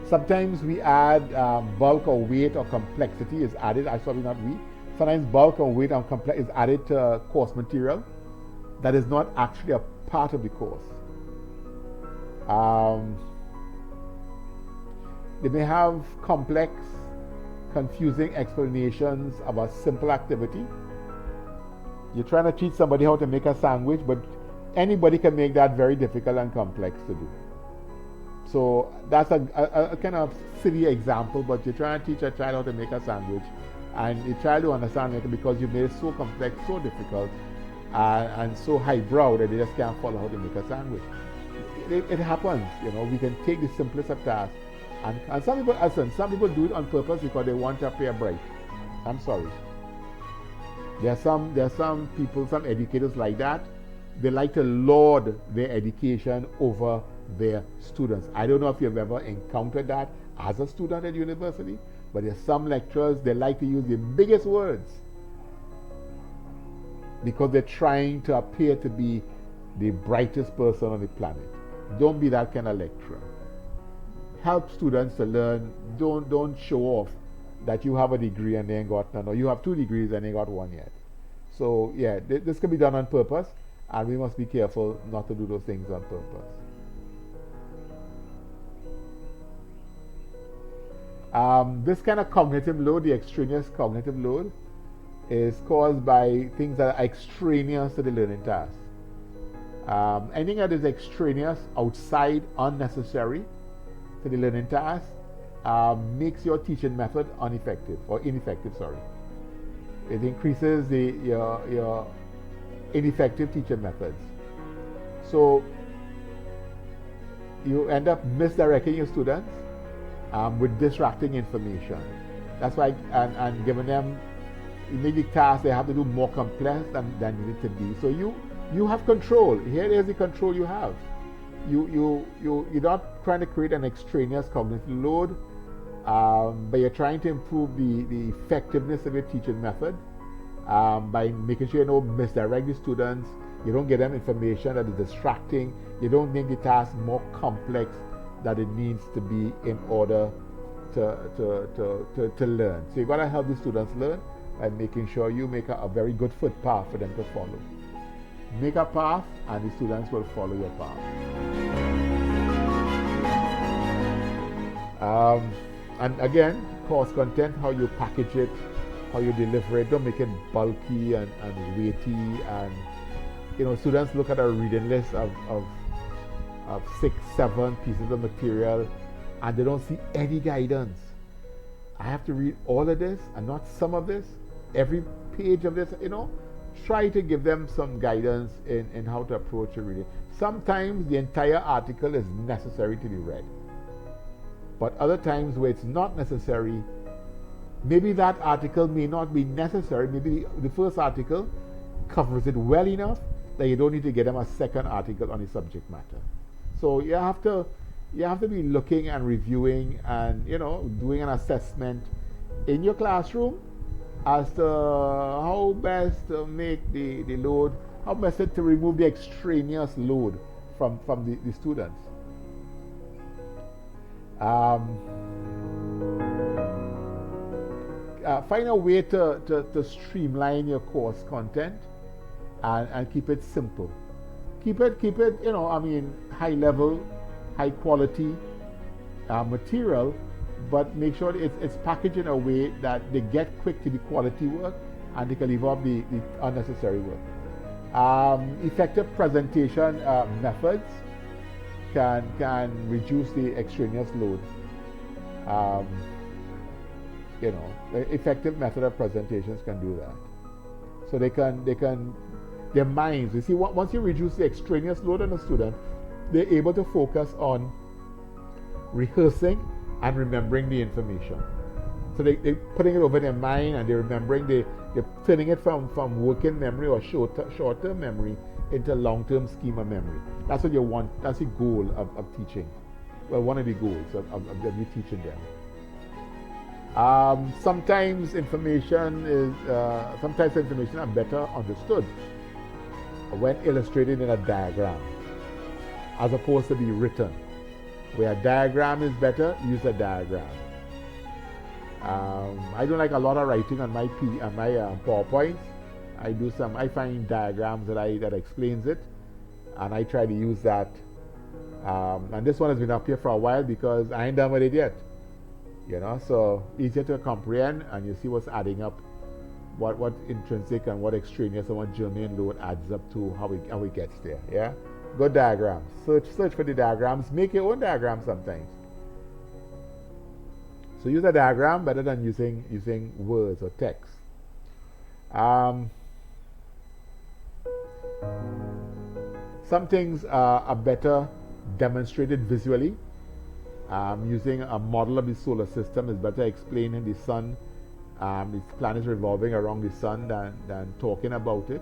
Speaker 1: Sometimes we add bulk or weight or complexity is added. Sometimes bulk or weight or complex is added to course material that is not actually a part of the course. They may have complex, confusing explanations of a simple activity. You're trying to teach somebody how to make a sandwich, but anybody can make that very difficult and complex to do. So that's a kind of silly example, but you're trying to teach a child how to make a sandwich, and you try to understand it because you made it so complex, so difficult, and so highbrow that they just can't follow how to make a sandwich. It happens, we can take the simplest of tasks, and some people do it on purpose because they want to appear bright. I'm sorry. There are some people, some educators like that. They like to lord their education over their students. I don't know if you've ever encountered that as a student at university, but there's some lecturers, they like to use the biggest words because they're trying to appear to be the brightest person on the planet. Don't be that kind of lecturer. Help students to learn. Don't show off that you have a degree and they ain't got none, or you have 2 degrees and they ain't got 1 yet. So yeah, this can be done on purpose, and we must be careful not to do those things on purpose. This kind of cognitive load, the extraneous cognitive load, is caused by things that are extraneous to the learning task. Anything that is extraneous, outside, unnecessary to the learning task, makes your teaching method ineffective. It increases your ineffective teaching methods. So you end up misdirecting your students with distracting information. That's why, and giving them maybe tasks they have to do more complex than need to be. So you have control. Here is the control you have. You're not trying to create an extraneous cognitive load, but you're trying to improve the effectiveness of your teaching method by making sure you don't misdirect the students. You don't get them information that is distracting. You don't make the task more complex than it needs to be in order to learn. So you got to help the students learn by making sure you make a very good footpath for them to follow. Make a path and the students will follow your path. And again, course content, how you package it, how you deliver it. Don't make it bulky and weighty. And students look at a reading list of 6, 7 pieces of material and they don't see any guidance. I have to read all of this and not some of this, every page of this. Try to give them some guidance in how to approach a reading. Sometimes the entire article is necessary to be read, but other times where it's not necessary, maybe that article may not be necessary. Maybe the first article covers it well enough that you don't need to get them a second article on the subject matter. So you have to be looking and reviewing and doing an assessment in your classroom as to how best to make the load, how best to remove the extraneous load from the students. Find a way to streamline your course content and keep it simple. Keep it high level, high quality material, but make sure it's packaged in a way that they get quick to the quality work and they can leave off the unnecessary work. Effective presentation methods can reduce the extraneous load. The effective method of presentations can do that. So their minds, you see, once you reduce the extraneous load on a student, they're able to focus on rehearsing and remembering the information. So they're putting it over their mind and they're remembering, they're turning it from working memory or short-term memory into long-term schema memory. That's what you want. That's the goal of teaching. Well, one of the goals of you teaching them. Sometimes information are better understood when illustrated in a diagram as opposed to be written. Where a diagram is better, use a diagram. I don't like a lot of writing on my PowerPoints. I find diagrams that explains it, and I try to use that. And this one has been up here for a while because I ain't done with it yet. So easier to comprehend, and you see what's adding up, what intrinsic and what extraneous and what germane load adds up to how it gets there. Yeah. Good diagrams. Search for the diagrams. Make your own diagrams sometimes. So use a diagram better than using words or text. Some things are better demonstrated visually. Using a model of the solar system is better explained in the sun. The planet is revolving around the sun than talking about it.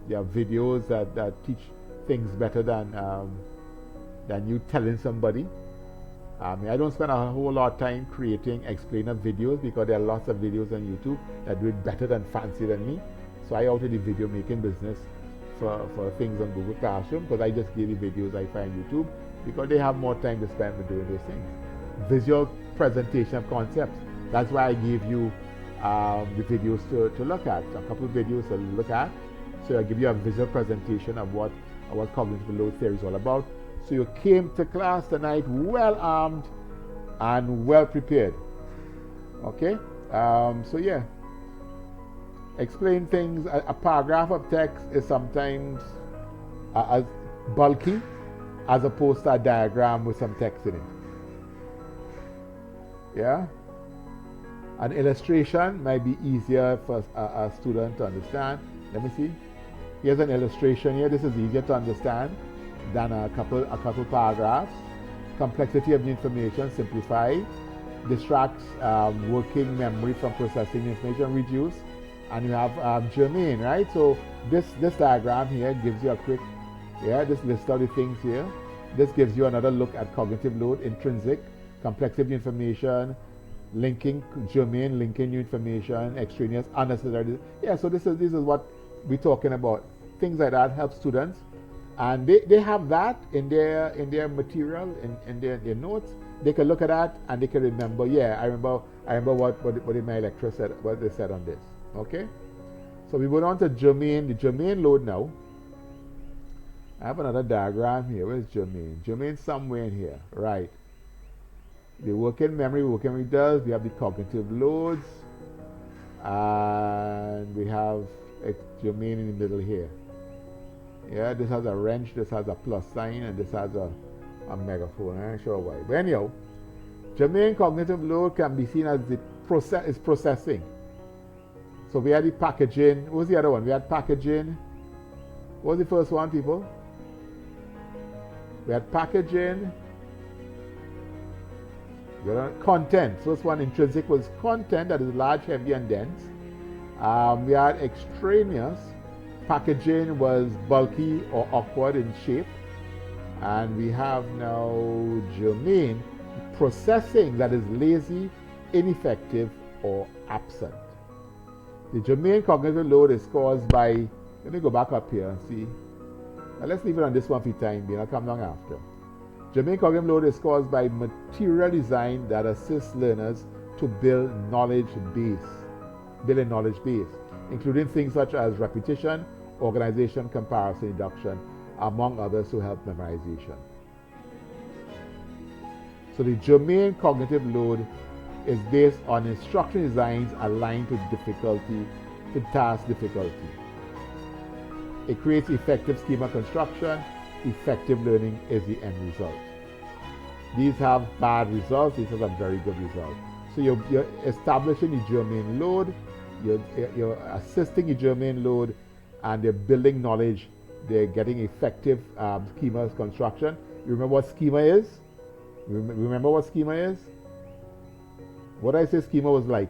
Speaker 1: There are videos that teach things better than you telling somebody. I don't spend a whole lot of time creating explainer videos because there are lots of videos on YouTube that do it better than fancy than me. So I out of the video making business for things on Google Classroom because I just give the videos I find on YouTube because they have more time to spend with doing those things. Visual presentation of concepts. That's why I gave you the videos to look at. A couple of videos to look at. So I give you a visual presentation of what cognitive load theory is all about. So you came to class tonight well armed and well prepared. Okay? So yeah. Explain things. A paragraph of text is sometimes as bulky as opposed to a diagram with some text in it. Yeah? An illustration might be easier for a student to understand. Let me see. Here's an illustration here. This is easier to understand than a couple paragraphs. Complexity of the information simplified. distracts working memory from processing information, reduce. And you have germane, right? So this diagram here gives you a quick, this list of the things here. This gives you another look at cognitive load, intrinsic, complexity information, linking, germane, linking new information, extraneous, unnecessary. Yeah, so this is what we're talking about. Things like that help students. And they have that in their material, in their notes. They can look at that and they can remember, I remember what my lecturer said, what they said on this. Okay? So we go on to germane, the germane load now. I have another diagram here. Where's germane? Germane somewhere in here. Right. The working memory does. We have the cognitive loads. And we have germane in the middle here. Yeah, this has a wrench, this has a plus sign, and this has a megaphone. I'm not sure why. But anyhow, germane cognitive load can be seen as the processing. So we had the packaging. What was the other one? We had packaging. What was the first one, people? We had packaging. We had content. First one, intrinsic, was content that is large, heavy, and dense. We had extraneous. Packaging was bulky or awkward in shape. And we have now germane, processing that is lazy, ineffective, or absent. The germane cognitive load is caused by, let me go back up here and see. Now let's leave it on this one for time being. I'll come down after. Germane cognitive load is caused by material design that assists learners to build a knowledge base, including things such as repetition, organization, comparison, induction, among others to help memorization. So the germane cognitive load is based on instruction designs aligned to difficulty, to task difficulty. It creates effective schema construction. Effective learning is the end result. These have bad results, these have a very good result. So you're establishing the germane load, you're assisting the germane load, and they're building knowledge, they're getting effective schema construction. You remember what schema is? Remember what schema is? What I say schema was like?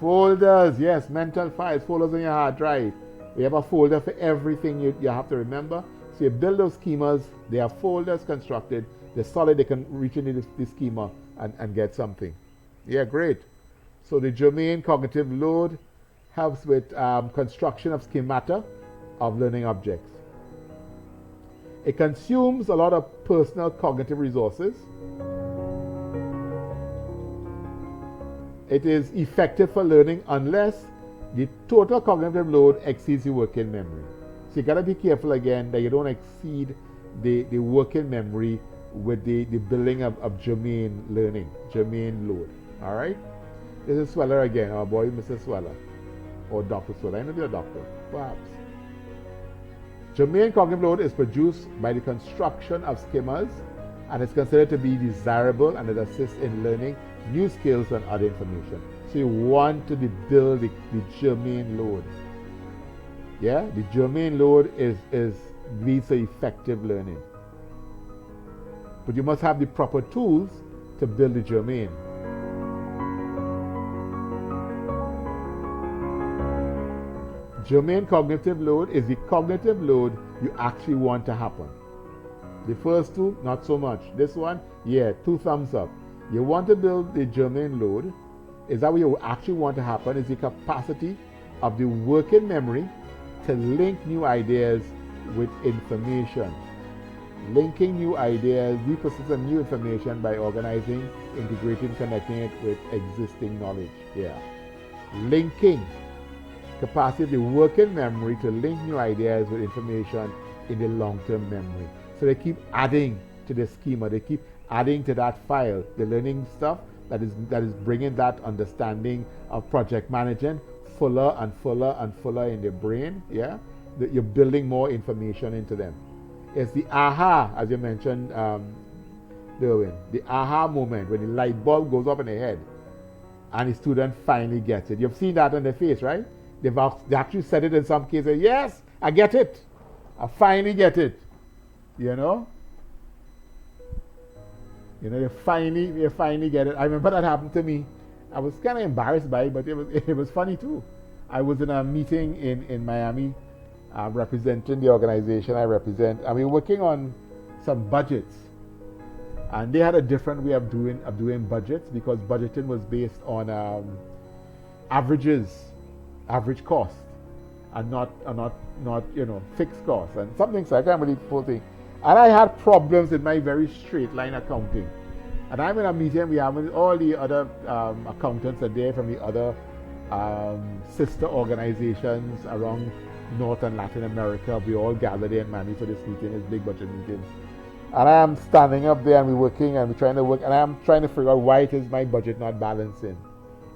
Speaker 1: Folders, yes, mental files, folders on your hard drive. We have a folder for everything you have to remember. So you build those schemas, they are folders constructed, they're solid, they can reach into the schema and get something. Yeah, great. So the germane cognitive load helps with construction of schemata of learning objects. It consumes a lot of personal cognitive resources. It is effective for learning unless the total cognitive load exceeds the working memory. So you got to be careful again that you don't exceed the working memory with the building of germane learning, germane load. All right? This is Sweller again, our boy Mr. Sweller, or Dr. Sweller. I know you're a doctor, perhaps. Germane cognitive load is produced by the construction of schemas and is considered to be desirable, and it assists in learning new skills and other information. So you want to build the germane load. Yeah, the germane load leads to effective learning. But you must have the proper tools to build the germane. Germane cognitive load is the cognitive load you actually want to happen. The first two, not so much. This one, 2 thumbs up. You want to build the germane load. Is that what you actually want to happen? Is the capacity of the working memory to link new ideas with information. Linking new ideas, reprocessing new information by organizing, integrating, connecting it with existing knowledge. Linking. Capacity of the working memory to link new ideas with information in the long-term memory. So they keep adding to the schema, they keep adding to that file, the learning stuff that is bringing that understanding of project management fuller and fuller and fuller in their brain. You're building more information into them. It's the aha, as you mentioned, Derwin, the aha moment when the light bulb goes up in their head and the student finally gets it. You've seen that on their face, right? They actually said it in some cases. Yes, I get it. I finally get it. You know? You know, they finally get it. I remember that happened to me. I was kind of embarrassed by it, but it was funny too. I was in a meeting in Miami, representing the organization I represent, and we were working on some budgets. And they had a different way of doing budgets, because budgeting was based on average cost, and not fixed costs and something. So I can't believe the whole thing. And I had problems with my very straight line accounting. And I'm in a meeting, we have all the other accountants are there from the other sister organizations around North and Latin America. We all gathered in Miami for this meeting, this big budget meeting. And I am standing up there and we're working and we're trying to work, and I'm trying to figure out why it is my budget not balancing.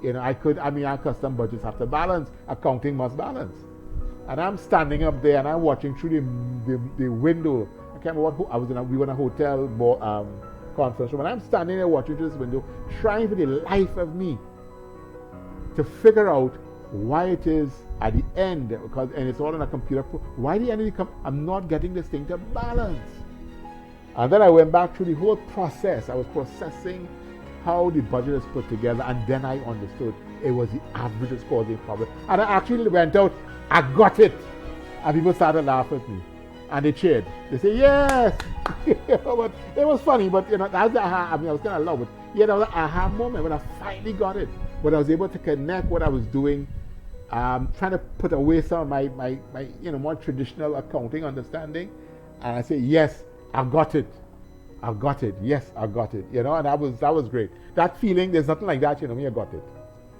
Speaker 1: You know, our custom budgets have to balance, accounting must balance. And I'm standing up there and I'm watching through the window. I can't remember we were in a hotel conference room, and I'm standing there watching through this window, trying for the life of me to figure out why it is at the end, and it's all on a computer, why the end I'm not getting this thing to balance. And then I went back through the whole process. I was processing how the budget is put together, and then I understood it was the averages causing problem. And I actually went out, I got it, and people started laughing at me, and they cheered. They say yes. But it was funny, but that's the aha. I mean, I was kind of low, but that was an aha moment when I finally got it. But I was able to connect what I was doing, trying to put away some of my more traditional accounting understanding, and I say yes, I got it. I got it. Yes, I got it. And that was great. That feeling, there's nothing like that, when you got it.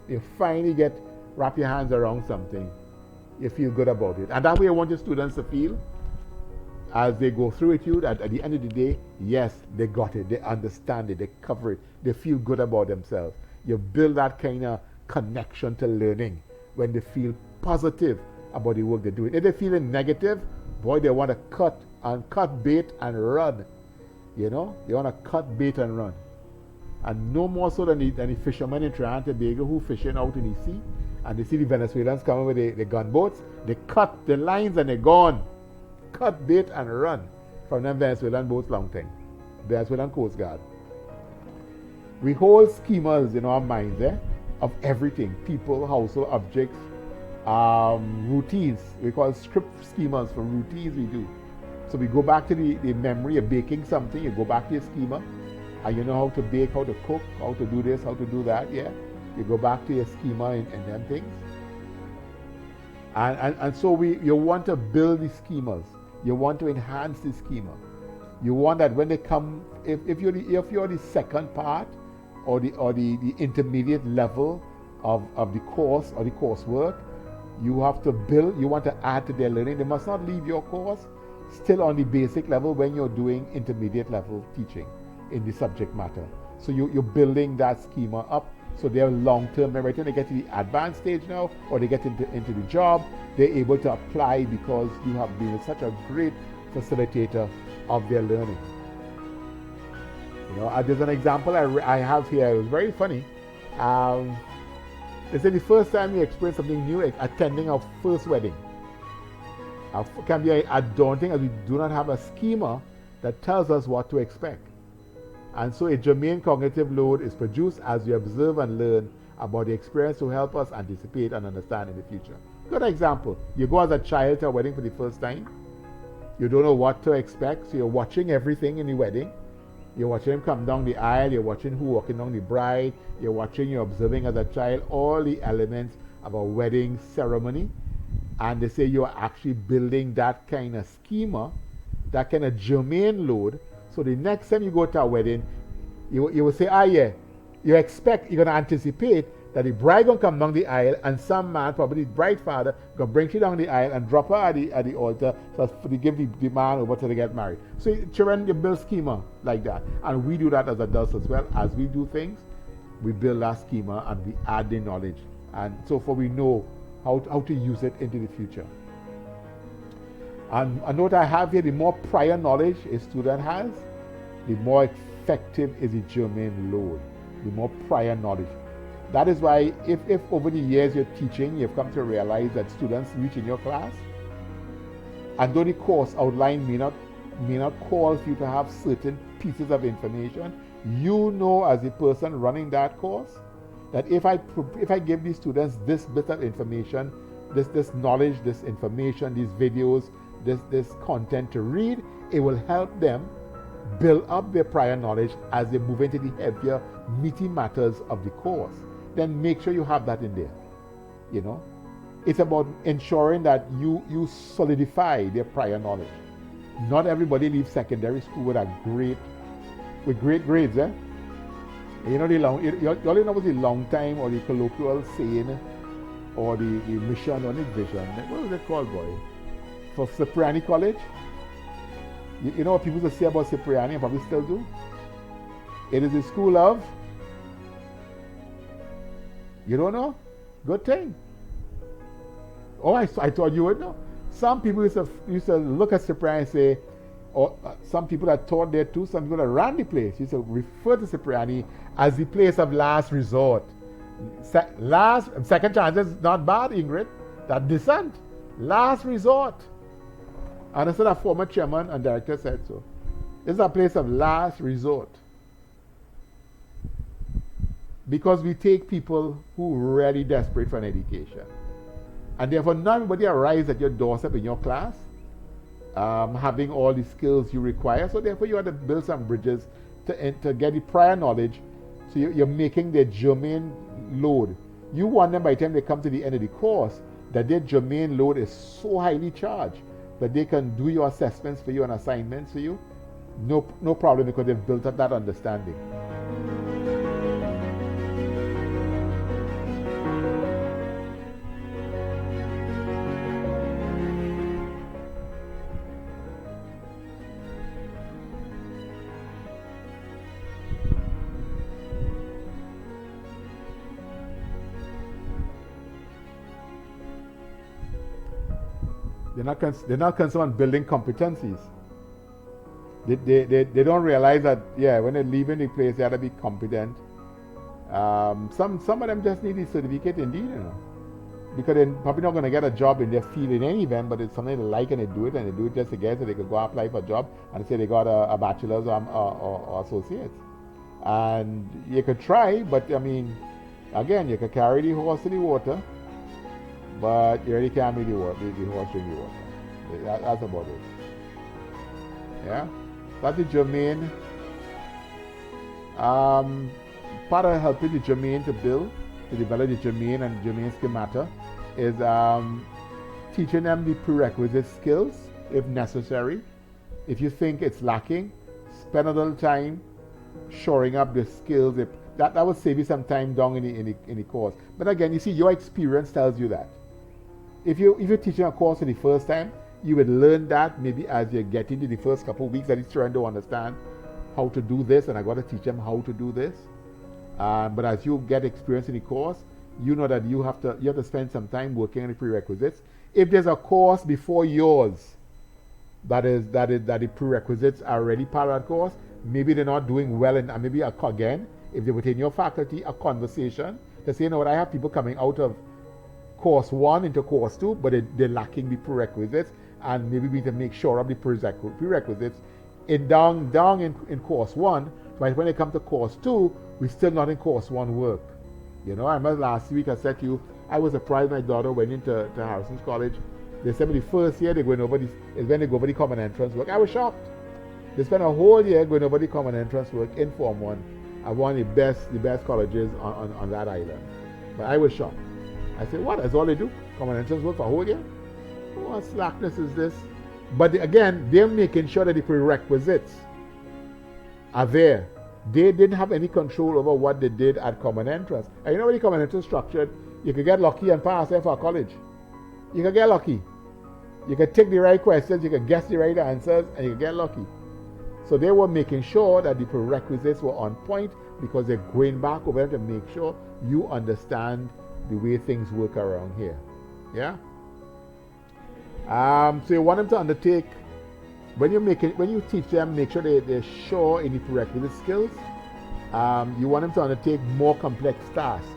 Speaker 1: You finally wrap your hands around something, you feel good about it. And that way I want your students to feel as they go through it, that at the end of the day, yes, they got it, they understand it, they cover it, they feel good about themselves. You build that kind of connection to learning when they feel positive about the work they're doing. If they're feeling negative, boy, they want to cut bait and run. They want to cut bait and run. And no more so than the fishermen in Trinidad and Tobago who fishing out in the sea, and they see the Venezuelans coming with the gunboats, they cut the lines and they're gone. Cut bait and run from them Venezuelan boats long time. Venezuelan Coast Guard. We hold schemas in our minds of everything, people, household objects, routines. We call script schemas for routines we do. So we go back to the memory of baking something, you go back to your schema, and you know how to bake, how to cook, how to do this, how to do that, You go back to your schema and them things. And so you want to build these schemas. You want to enhance the schema. You want that when they come, if you're the second part or the intermediate level of the course or the coursework, you have to build, you want to add to their learning. They must not leave your course still on the basic level when you're doing intermediate level teaching in the subject matter. So you're building that schema up so they're long-term. Every time they get to the advanced stage now, or they get into the job, they're able to apply because you have been such a great facilitator of their learning. There's an example I have here. It was very funny. They say the first time you experience something new, attending our first wedding, can be daunting as we do not have a schema that tells us what to expect. And so a germane cognitive load is produced as we observe and learn about the experience to help us anticipate and understand in the future. Good example. You go as a child to a wedding for the first time. You don't know what to expect, so you're watching everything in the wedding. You're watching him come down the aisle, you're watching who walking down the bride, you're observing as a child all the elements of a wedding ceremony. And they say you're actually building that kind of schema, that kind of germane load. So the next time you go to a wedding, you will say, you're going to anticipate that the bride going to come down the aisle and some man, probably the bride father, going to bring she down the aisle and drop her at the altar so to give the man over till they get married. So children, you build schema like that. And we do that as adults as well. As we do things, we build that schema and we add the knowledge. And so far we know how to use it into the future. And a note I have here, the more prior knowledge a student has, the more effective is the germane load, the more prior knowledge. That is why if over the years you're teaching, you've come to realize that students reach in your class, and though the course outline may not call for you to have certain pieces of information, You know, as a person running that course, that if I give these students this bit of information, this knowledge, this information, these videos, this content to read, it will help them build up their prior knowledge as they move into the heavier, meaty matters of the course. Then make sure you have that in there. You know, it's about ensuring that you solidify their prior knowledge. Not everybody leaves secondary school with great grades, eh? You know, you only know the long time or the colloquial saying or the mission or the vision. What was it called, boy? For Cipriani College? You know what people say about Cipriani and probably still do? It is the school of... You don't know? Good thing. Oh, I thought you would know. Some people used to look at Cipriani and say, or some people that taught there too, some people that ran the place used to refer to Cipriani as the place of last resort. Second chance is not bad, Ingrid. That dissent. Last resort. And I said a former chairman and director said so. It's a place of last resort. Because we take people who are really desperate for an education. And therefore not everybody arrives at your doorstep in your class having all the skills you require. So therefore you have to build some bridges to get the prior knowledge. So you're making their germane load. You want them by the time they come to the end of the course that their germane load is so highly charged that they can do your assessments for you and assignments for you. No problem, because they've built up that understanding. They're not concerned on building competencies. They don't realize that, when they're leaving the place, they have to be competent. Some of them just need the certificate indeed, you know. Because they're probably not going to get a job in their field in any event, but it's something they like and they do it just again so they could go apply for a job and say they got a bachelor's or associates. And you could try, but I mean, again, you could carry the horse to the water, but you really can't make the horse drink the water. That's about it. Yeah? That's the germane. Part of helping the germane to develop the germane and germane schemata is teaching them the prerequisite skills if necessary. If you think it's lacking, spend a little time shoring up the skills. That will save you some time down in the course. But again, you see, your experience tells you that. If you're teaching a course for the first time, you would learn that maybe as you get into the first couple of weeks that he's trying to understand how to do this, and I got to teach them how to do this. But as you get experience in the course, you know that you have to spend some time working on the prerequisites. If there's a course before yours that the prerequisites are already part of that course, maybe they're not doing well, and maybe again, if they within your faculty, a conversation to say, you know what, I have people coming out of course 1 into course 2, but they're lacking the prerequisites, and maybe we need to make sure of the prerequisites down in course 1, but when they come to course 2, we're still not in course 1 work. You know, I remember last week I said to you, I was surprised my daughter went into Harrison's College. They said me the first year they go over the common entrance work. I was shocked. They spent a whole year going over the common entrance work in Form 1 at one of the best colleges on that island. But I was shocked. I said, what? That's all they do? Common entrance work for a whole year? What slackness is this? But again, they're making sure that the prerequisites are there. They didn't have any control over what they did at common entrance. And you know when the common entrance structured, you could get lucky and pass there for college. You could get lucky. You could take the right questions, you could guess the right answers, and you could get lucky. So they were making sure that the prerequisites were on point because they're going back over to make sure you understand the way things work around here. Yeah? So you want them to undertake, when you teach them, make sure they're sure in the prerequisite skills. You want them to undertake more complex tasks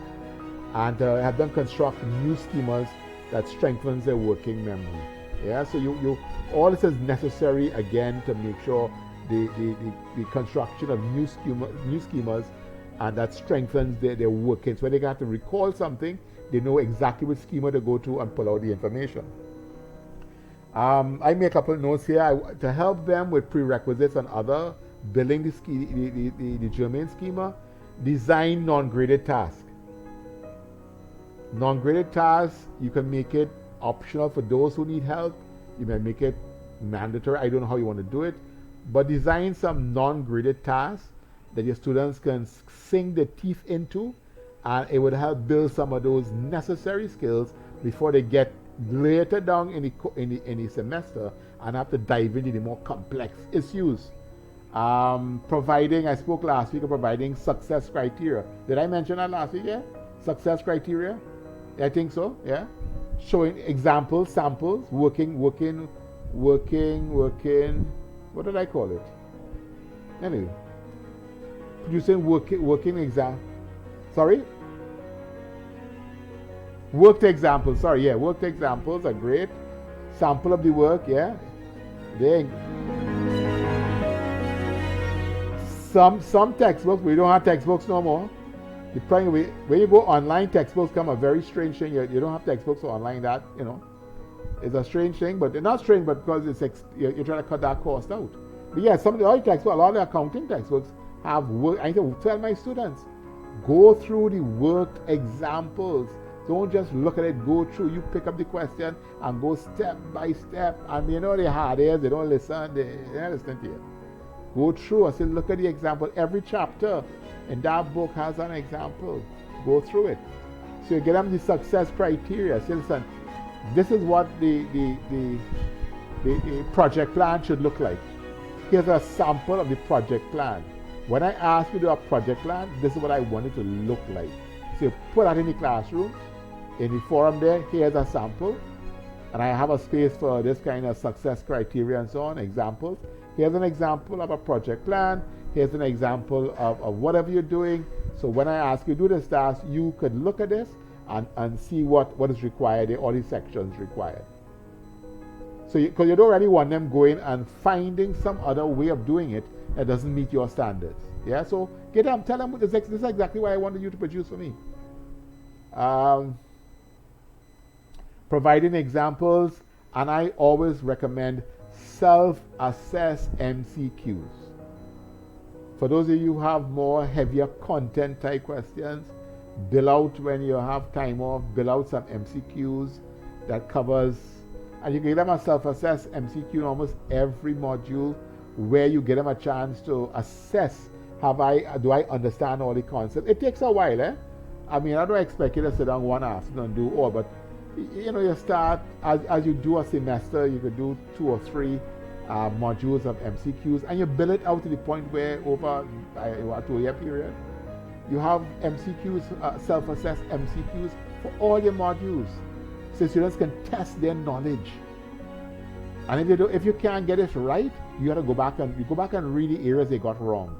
Speaker 1: and have them construct new schemas that strengthens their working memory. Yeah, so you all this is necessary again to make sure the construction of new schemas, and that strengthens their workings. When they got to recall something, they know exactly which schema to go to and pull out the information. I make a couple of notes here to help them with prerequisites and other building the germane schema. Design non-graded tasks. Non-graded tasks, you can make it optional for those who need help. You may make it mandatory. I don't know how you want to do it. But design some non-graded tasks that your students can sink their teeth into, and it would help build some of those necessary skills before they get later down in the semester and have to dive into the more complex issues. I spoke last week of providing success criteria. Did I mention that last week? Yeah? Success criteria? I think so, yeah? Showing examples, samples, working, what did I call it? Anyway, producing working exam. Sorry? Worked examples, worked examples are great. Sample of the work, yeah? Some textbooks, we don't have textbooks no more. When you go online, textbooks come a very strange thing. You don't have textbooks for online, that, it's a strange thing, but not strange, but because you're trying to cut that cost out. But yeah, some of the other textbooks, a lot of the accounting textbooks have work. I tell my students, go through the worked examples. Don't just look at it, go through. You pick up the question and go step by step. And they're hard ears, they don't listen, they don't listen to you. Go through, I say, look at the example. Every chapter in that book has an example. Go through it. So you get them the success criteria. Say, listen, this is what the project plan should look like. Here's a sample of the project plan. When I ask you to do a project plan, this is what I want it to look like. So you put that in the classroom, in the forum there, here's a sample. And I have a space for this kind of success criteria and so on, examples. Here's an example of a project plan. Here's an example of whatever you're doing. So when I ask you to do this task, you could look at this and see what is required, all these sections required. So because you don't really want them going and finding some other way of doing it that doesn't meet your standards. Yeah, so tell them this is exactly what I wanted you to produce for me. Providing examples, and I always recommend self-assess MCQs. For those of you who have more heavier content type questions, bill out when you have time off, bill out some MCQs that covers, and you can give them a self-assess MCQ in almost every module where you get them a chance to assess, do I understand all the concepts? It takes a while, I don't expect you to sit down one afternoon and do all, but you start, as you do a semester, you could do 2 or 3 modules of MCQs, and you build it out to the point where over a 2-year period, you have MCQs, self-assessed MCQs for all your modules, so students can test their knowledge. And if you can't get it right, you got to go back and read the areas they got wrong.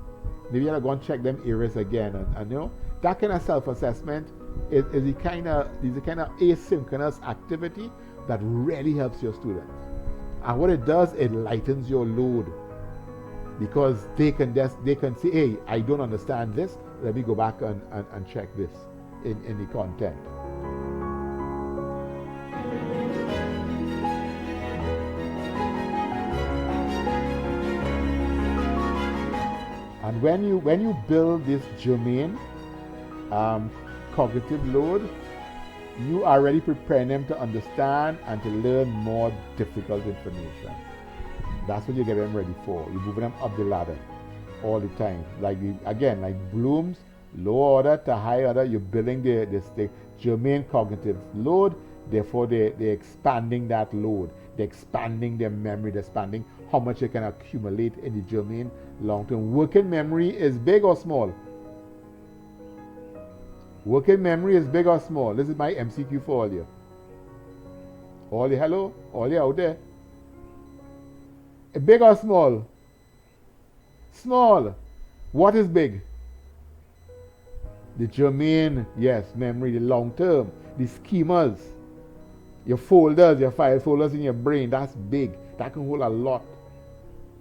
Speaker 1: Maybe you got to go and check them areas again, and that kind of self-assessment is the kind of asynchronous activity that really helps your students. And what it does, it lightens your load, because they can say, hey, I don't understand this, let me go back and check this in the content. And when you build this germane cognitive load, you are already preparing them to understand and to learn more difficult information. That's what you get them ready for. You're moving them up the ladder all the time. Like Bloom's low order to high order, you're building the germane cognitive load. Therefore, they're expanding that load. They're expanding their memory. They're expanding how much they can accumulate in the germane long-term. Working memory is big or small? Working memory is big or small? This is my MCQ for all you. All you, hello? All you out there? Big or small? Small. What is big? The germane, yes, memory, the long-term, the schemas, your folders, your file folders in your brain, that's big. That can hold a lot.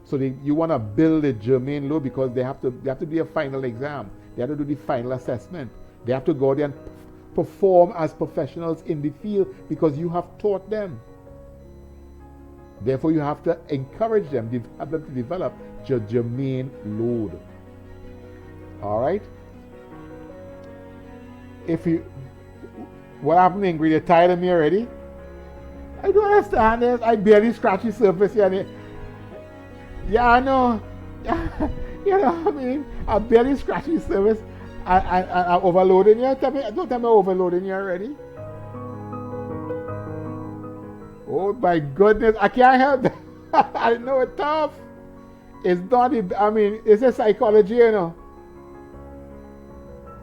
Speaker 1: So you want to build a germane load because they have to do a final exam. They have to do the final assessment. They have to go there and perform as professionals in the field because you have taught them. Therefore, you have to encourage them, have them to develop your germane load. All right? What happened, Ingrid? You're tired of me already? I don't understand this. I barely scratch the surface here. Yeah, I know. You know what I mean? I'm barely scratching the surface. I'm overloading you. Don't tell me I'm overloading you already. Oh my goodness, I can't help that. I know it's tough. It's not, it's a psychology, you know.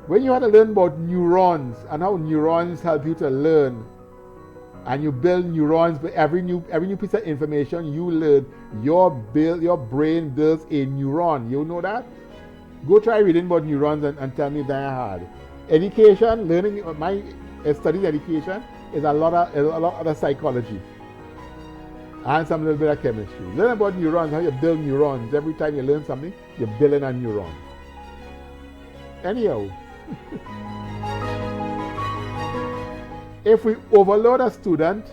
Speaker 1: When you had to learn about neurons and how neurons help you to learn, and you build neurons, but every new piece of information you learn, your brain builds a neuron. You know that? Go try reading about neurons and tell me they're hard. Education, learning, my studying education is a lot of psychology and some little bit of chemistry. Learn about neurons, how you build neurons. Every time you learn something, you're building a neuron. Anyhow, if we overload a student,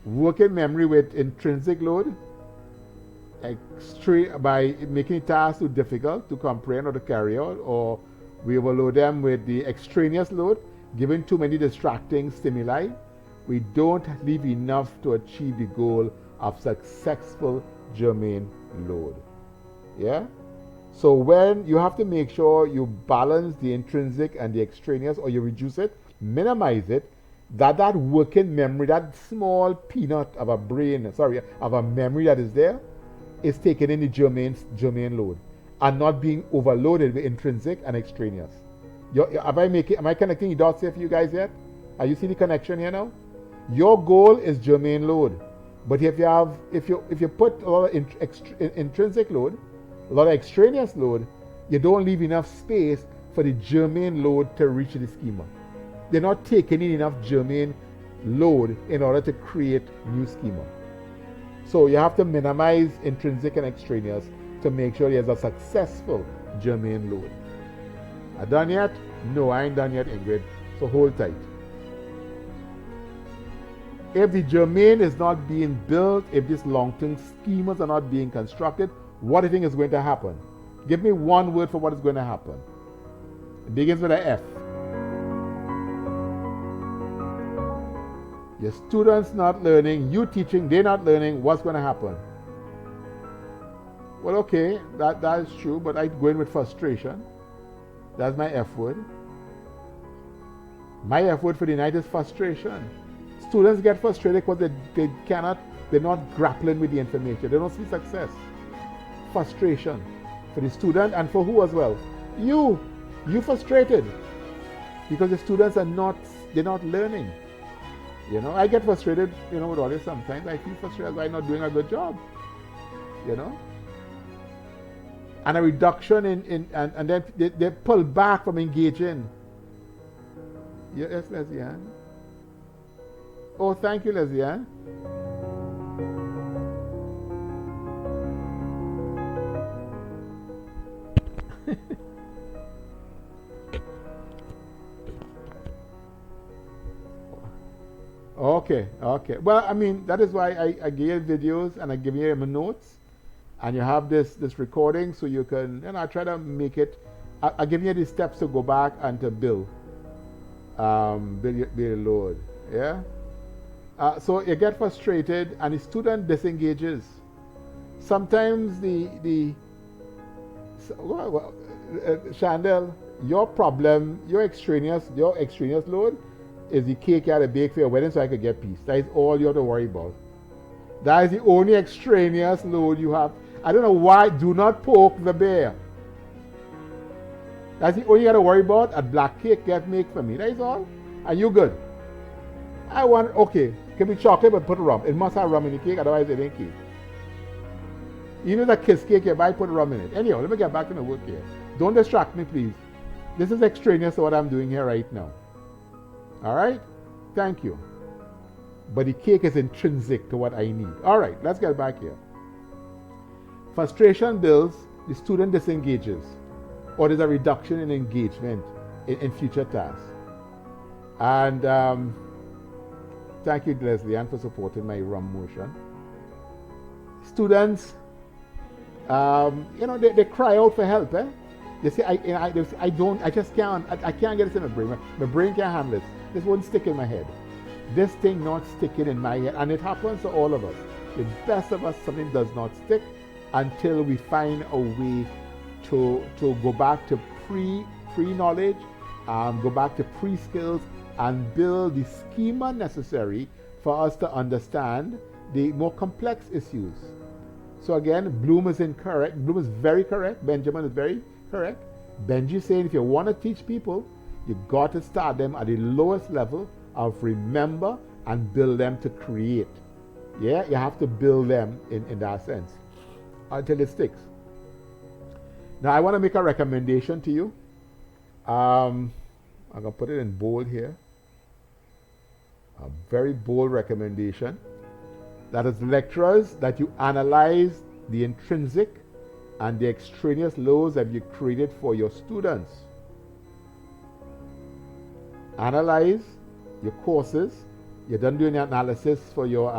Speaker 1: working memory with intrinsic load, by making tasks too difficult to comprehend or to carry out, or we overload them with the extraneous load, giving too many distracting stimuli, we don't leave enough to achieve the goal of successful germane load. Yeah? So when you have to make sure you balance the intrinsic and the extraneous, or you reduce it, minimize it, that working memory, that small peanut of a memory that is there, is taken in the germane load and not being overloaded with intrinsic and extraneous. Am I connecting the dots here for you guys yet? Are you see the connection here now? Your goal is germane load, but if you put a lot of intrinsic load, a lot of extraneous load, you don't leave enough space for the germane load to reach the schema. They're not taking in enough germane load in order to create new schema. So you have to minimize intrinsic and extraneous to make sure there's a successful germane load. I done yet? No, I ain't done yet, Ingrid. So hold tight. If the germane is not being built, if these long-term schemas are not being constructed, what do you think is going to happen? Give me one word for what is going to happen. It begins with an F. Your students not learning, you teaching, they're not learning, what's going to happen? Well, okay, that is true, but I go in with frustration. That's my F word. My F word for the night is frustration. Students get frustrated because they're not grappling with the information. They don't see success. Frustration for the student and for who as well? You frustrated because the students they're not learning. You know, I get frustrated, with all this sometimes. I feel frustrated by not doing a good job. And a reduction and then they pull back from engaging. Yes, Leslie-Ann? Oh, thank you, Leslie-Ann. Okay. Well, that is why I give you videos and I give you my notes, and you have this recording so you can, I try to make it, I give you the steps to go back and to build your load. Yeah? So you get frustrated and the student disengages. Sometimes Chandel, your problem, your extraneous load is the cake you had to bake for your wedding so I could get peace. That is all you have to worry about. That is the only extraneous load you have. I don't know why. Do not poke the bear. That's the only you got to worry about. A black cake get made for me. That is all. And you good. Can be chocolate but put rum. It must have rum in the cake, otherwise it ain't cake. Even the kiss cake you buy, put rum in it. Anyhow, let me get back to the work here. Don't distract me, please. This is extraneous to what I'm doing here right now. All right? Thank you. But the cake is intrinsic to what I need. All right, let's get back here. Frustration builds, the student disengages, or there's a reduction in engagement in future tasks. And thank you, Leslie Ann, for supporting my rum motion. Students, they cry out for help. They say, I just can't get this in my brain. My brain can't handle this. This won't stick in my head. This thing not sticking in my head. And it happens to all of us. The best of us, something does not stick until we find a way to go back to pre-knowledge, go back to pre-skills, and build the schema necessary for us to understand the more complex issues. So again, Bloom is incorrect. Bloom is very correct. Benjamin is very correct. Benji is saying if you want to teach people, you got to start them at the lowest level of remember and build them to create. Yeah, you have to build them in that sense until it sticks. Now I want to make a recommendation to you. I'm going to put it in bold here. A very bold recommendation. That is, lecturers, that you analyze the intrinsic and the extraneous loads that you created for your students. Analyze your courses. You're done doing the analysis for your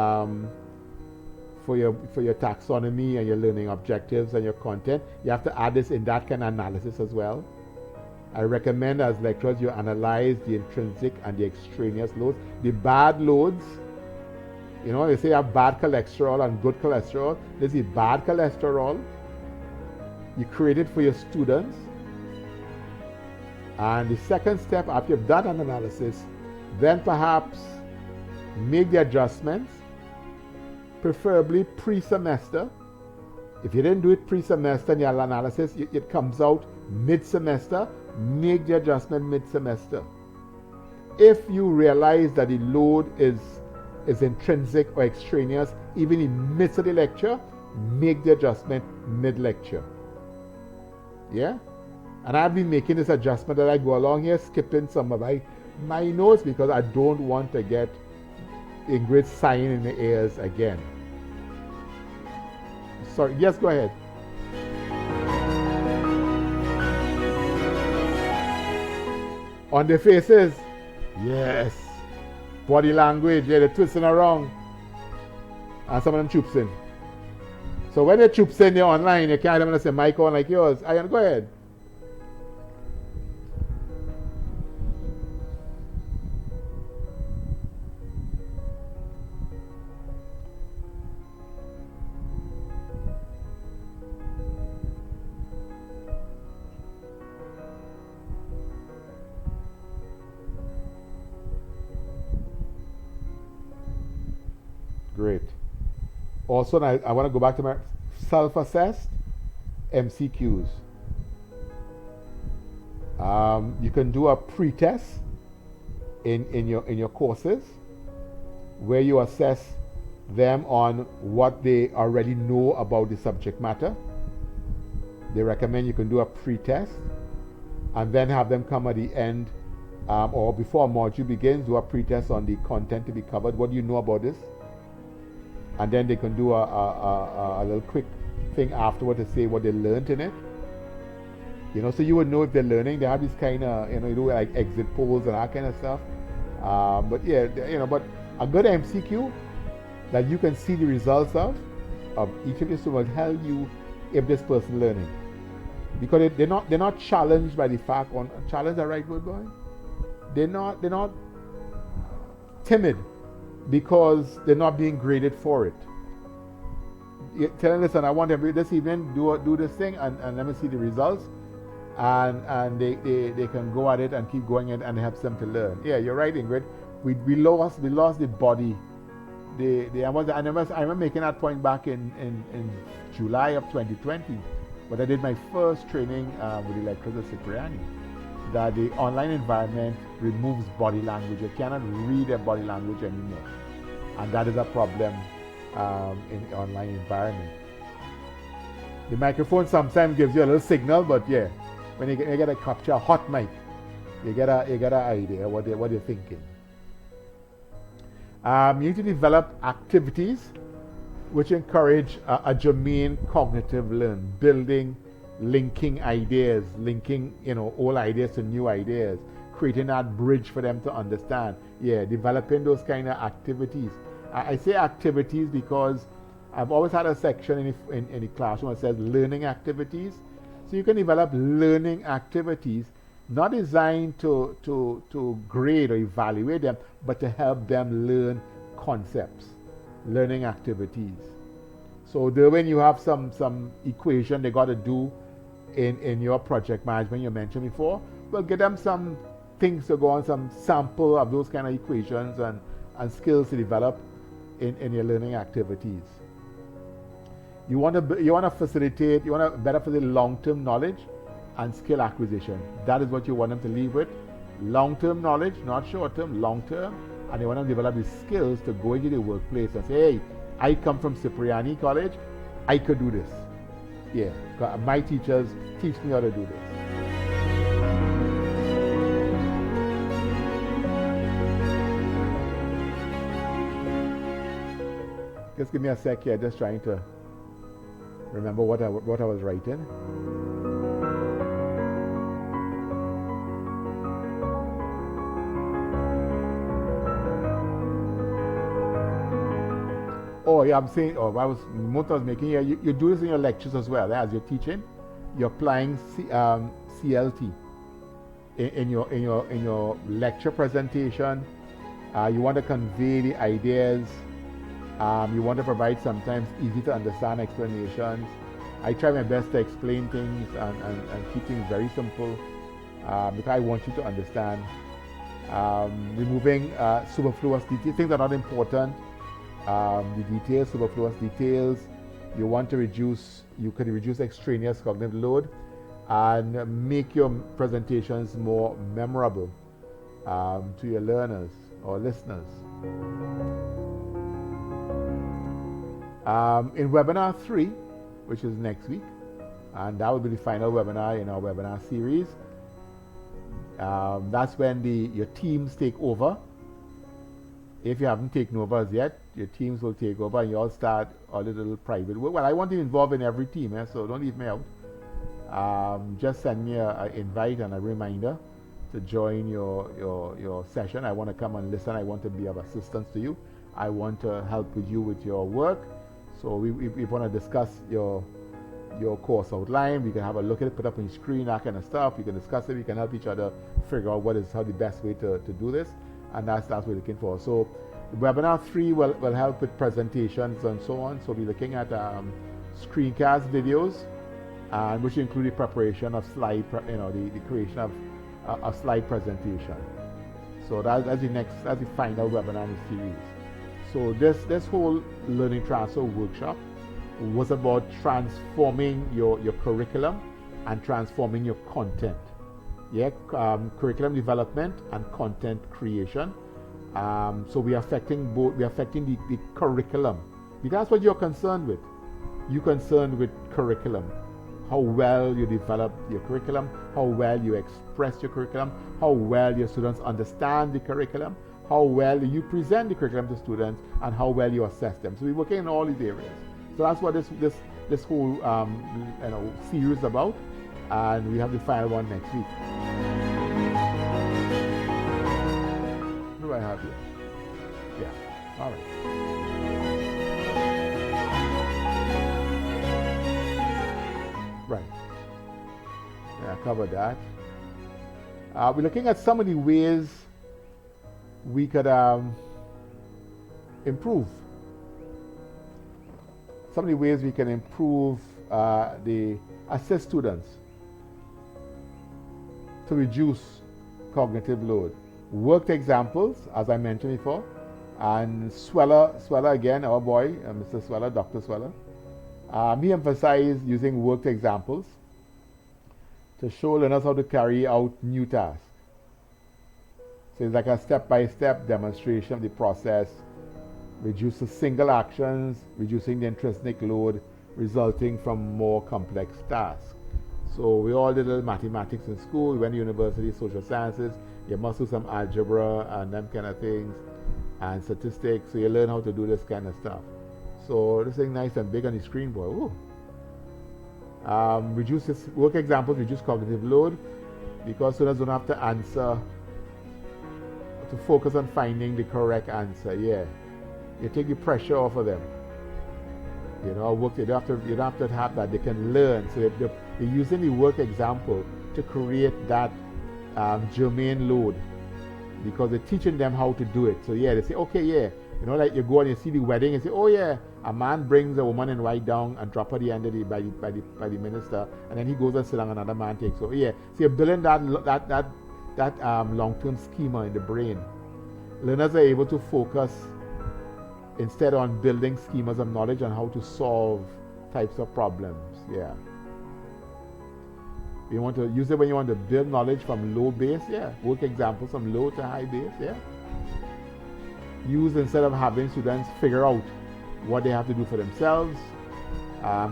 Speaker 1: taxonomy and your learning objectives and your content. You have to add this in that kind of analysis as well. I recommend as lecturers you analyze the intrinsic and the extraneous loads. The bad loads, they say you have bad cholesterol and good cholesterol. This is bad cholesterol. You create it for your students. And the second step, after you've done an analysis, then perhaps make the adjustments, preferably pre-semester. If you didn't do it pre-semester in your analysis, it comes out mid-semester, make the adjustment mid-semester. If you realize that the load is intrinsic or extraneous, even in the midst of the lecture, make the adjustment mid-lecture. Yeah? And I've been making this adjustment as I go along here, skipping some of my notes because I don't want to get Ingrid sighing in the ears again. Sorry, yes, go ahead. On the faces, yes. Body language, yeah, they're twisting around. And some of them troops in. So when they troops in, they're online, you can't even say mic on like yours. Ian, go ahead. Great. Also, I want to go back to my self-assessed MCQs. You can do a pre-test in your courses where you assess them on what they already know about the subject matter. They recommend you can do a pre-test and then have them come at the end or before a module begins, do a pre-test on the content to be covered. What do you know about this? And then they can do a little quick thing afterward to say what they learned in it. So you would know if they're learning. They have this kind of, you do like exit polls and that kind of stuff. But yeah, but a good MCQ that you can see the results of each of your students will tell you if this person learning. Because they're not challenged by the fact on challenge the right word, boy. They're not timid because they're not being graded for it. You're telling, listen, I want them this evening do this thing and let me see the results, and they can go at it and keep going and it helps them to learn. Yeah, you're right, Ingrid. We lost the body. I remember making that point back in July of 2020, but I did my first training with the lecturers at Cipriani, that the online environment removes body language. You cannot read a body language anymore. And that is a problem in the online environment. The microphone sometimes gives you a little signal, but yeah, when you get a capture a hot mic, you get an idea what they're thinking. You need to develop activities which encourage a germane cognitive learn, building, linking ideas, linking old ideas to new ideas, creating that bridge for them to understand. Yeah, developing those kind of activities. I say activities because I've always had a section in the classroom that says learning activities. So you can develop learning activities, not designed to grade or evaluate them, but to help them learn concepts, learning activities. So there, when you have some equation they got to do in your project management you mentioned before, well, get them some things to go on, some sample of those kind of equations and skills to develop in your learning activities. You want to facilitate, you want to better facilitate long-term knowledge and skill acquisition. That is what you want them to leave with. Long-term knowledge, not short-term, long-term. And you want them to develop the skills to go into the workplace and say, hey, I come from Cipriani College, I could do this. Yeah, my teachers teach me how to do this. Just give me a sec here, just trying to remember what I was writing. Oh yeah, I'm saying, I was making here, you do this in your lectures as well, as you're teaching. You're applying CLT in your lecture presentation. You want to convey the ideas. You want to provide sometimes easy to understand explanations. I try my best to explain things and keep things very simple because I want you to understand. Removing superfluous details, things that are not important. The details, superfluous details. You want to you could reduce extraneous cognitive load and make your presentations more memorable to your learners or listeners. In webinar 3, which is next week, and that will be the final webinar in our webinar series, that's when your teams take over. If you haven't taken over as yet, your teams will take over and you all start a little private work. Well, I want to be involved in every team, so don't leave me out. Just send me an invite and a reminder to join your session. I want to come and listen. I want to be of assistance to you. I want to help with you with your work. So we want to discuss your course outline. We can have a look at it, put up on your screen, that kind of stuff. We can discuss it. We can help each other figure out how the best way to do this. And that's what we're looking for. So webinar 3 will help with presentations and so on. So we'll be looking at screencast videos, which include the preparation of slide, the creation of a slide presentation. So that's the final webinar in the series. So this whole learning transfer workshop was about transforming your curriculum and transforming your content. Yeah, curriculum development and content creation. So we are affecting both. We are affecting the curriculum because that's what you're concerned with. You're concerned with curriculum, how well you develop your curriculum, how well you express your curriculum, how well your students understand the curriculum, how well you present the curriculum to students, and how well you assess them. So we're working in all these areas. So that's what this whole series is about, and we have the final one next week. What do I have here? Yeah. All right. Right. Yeah, I covered that. We're looking at some of the ways we could improve. Some of the ways we can improve assist students to reduce cognitive load. Worked examples, as I mentioned before, and Sweller again, our boy, Mr. Sweller, Dr. Sweller, he emphasized using worked examples to show learners how to carry out new tasks. So it's like a step-by-step demonstration of the process, reduces single actions, reducing the intrinsic load resulting from more complex tasks. So we all did a little mathematics in school. We went to university, social sciences. You must do some algebra and them kind of things, and statistics. So you learn how to do this kind of stuff. So this thing nice and big on the screen, boy. Ooh. Reduce this work examples, reduce cognitive load, because students don't have to answer, to focus on finding the correct answer. Yeah, you take the pressure off of them. You know, work. You don't have to have that. They can learn. So they're using the work example to create that germane load, because they're teaching them how to do it. So yeah, they say, okay, yeah, you know, like you go and you see the wedding and say, oh yeah, a man brings a woman in white down and drop her at the end of by the minister, and then he goes and sit down, another man takes. So yeah, so you're building that long-term schema in the brain. Learners are able to focus instead on building schemas of knowledge on how to solve types of problems. Yeah. You want to use it when you want to build knowledge from low base. Yeah. Work examples from low to high base. Yeah. Use instead of having students figure out what they have to do for themselves.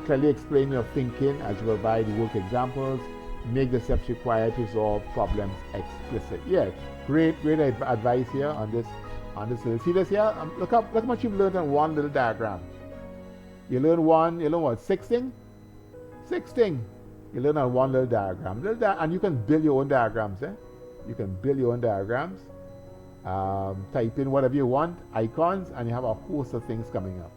Speaker 1: Clearly explain your thinking as you provide work examples. Make the steps required to solve problems explicit. Yeah, great advice here on this. See this here? Look how much you've learned on one little diagram. You learn what? Six things. You learn on one little diagram. And you can build your own diagrams. You can build your own diagrams. Type in whatever you want, icons, and you have a host of things coming up.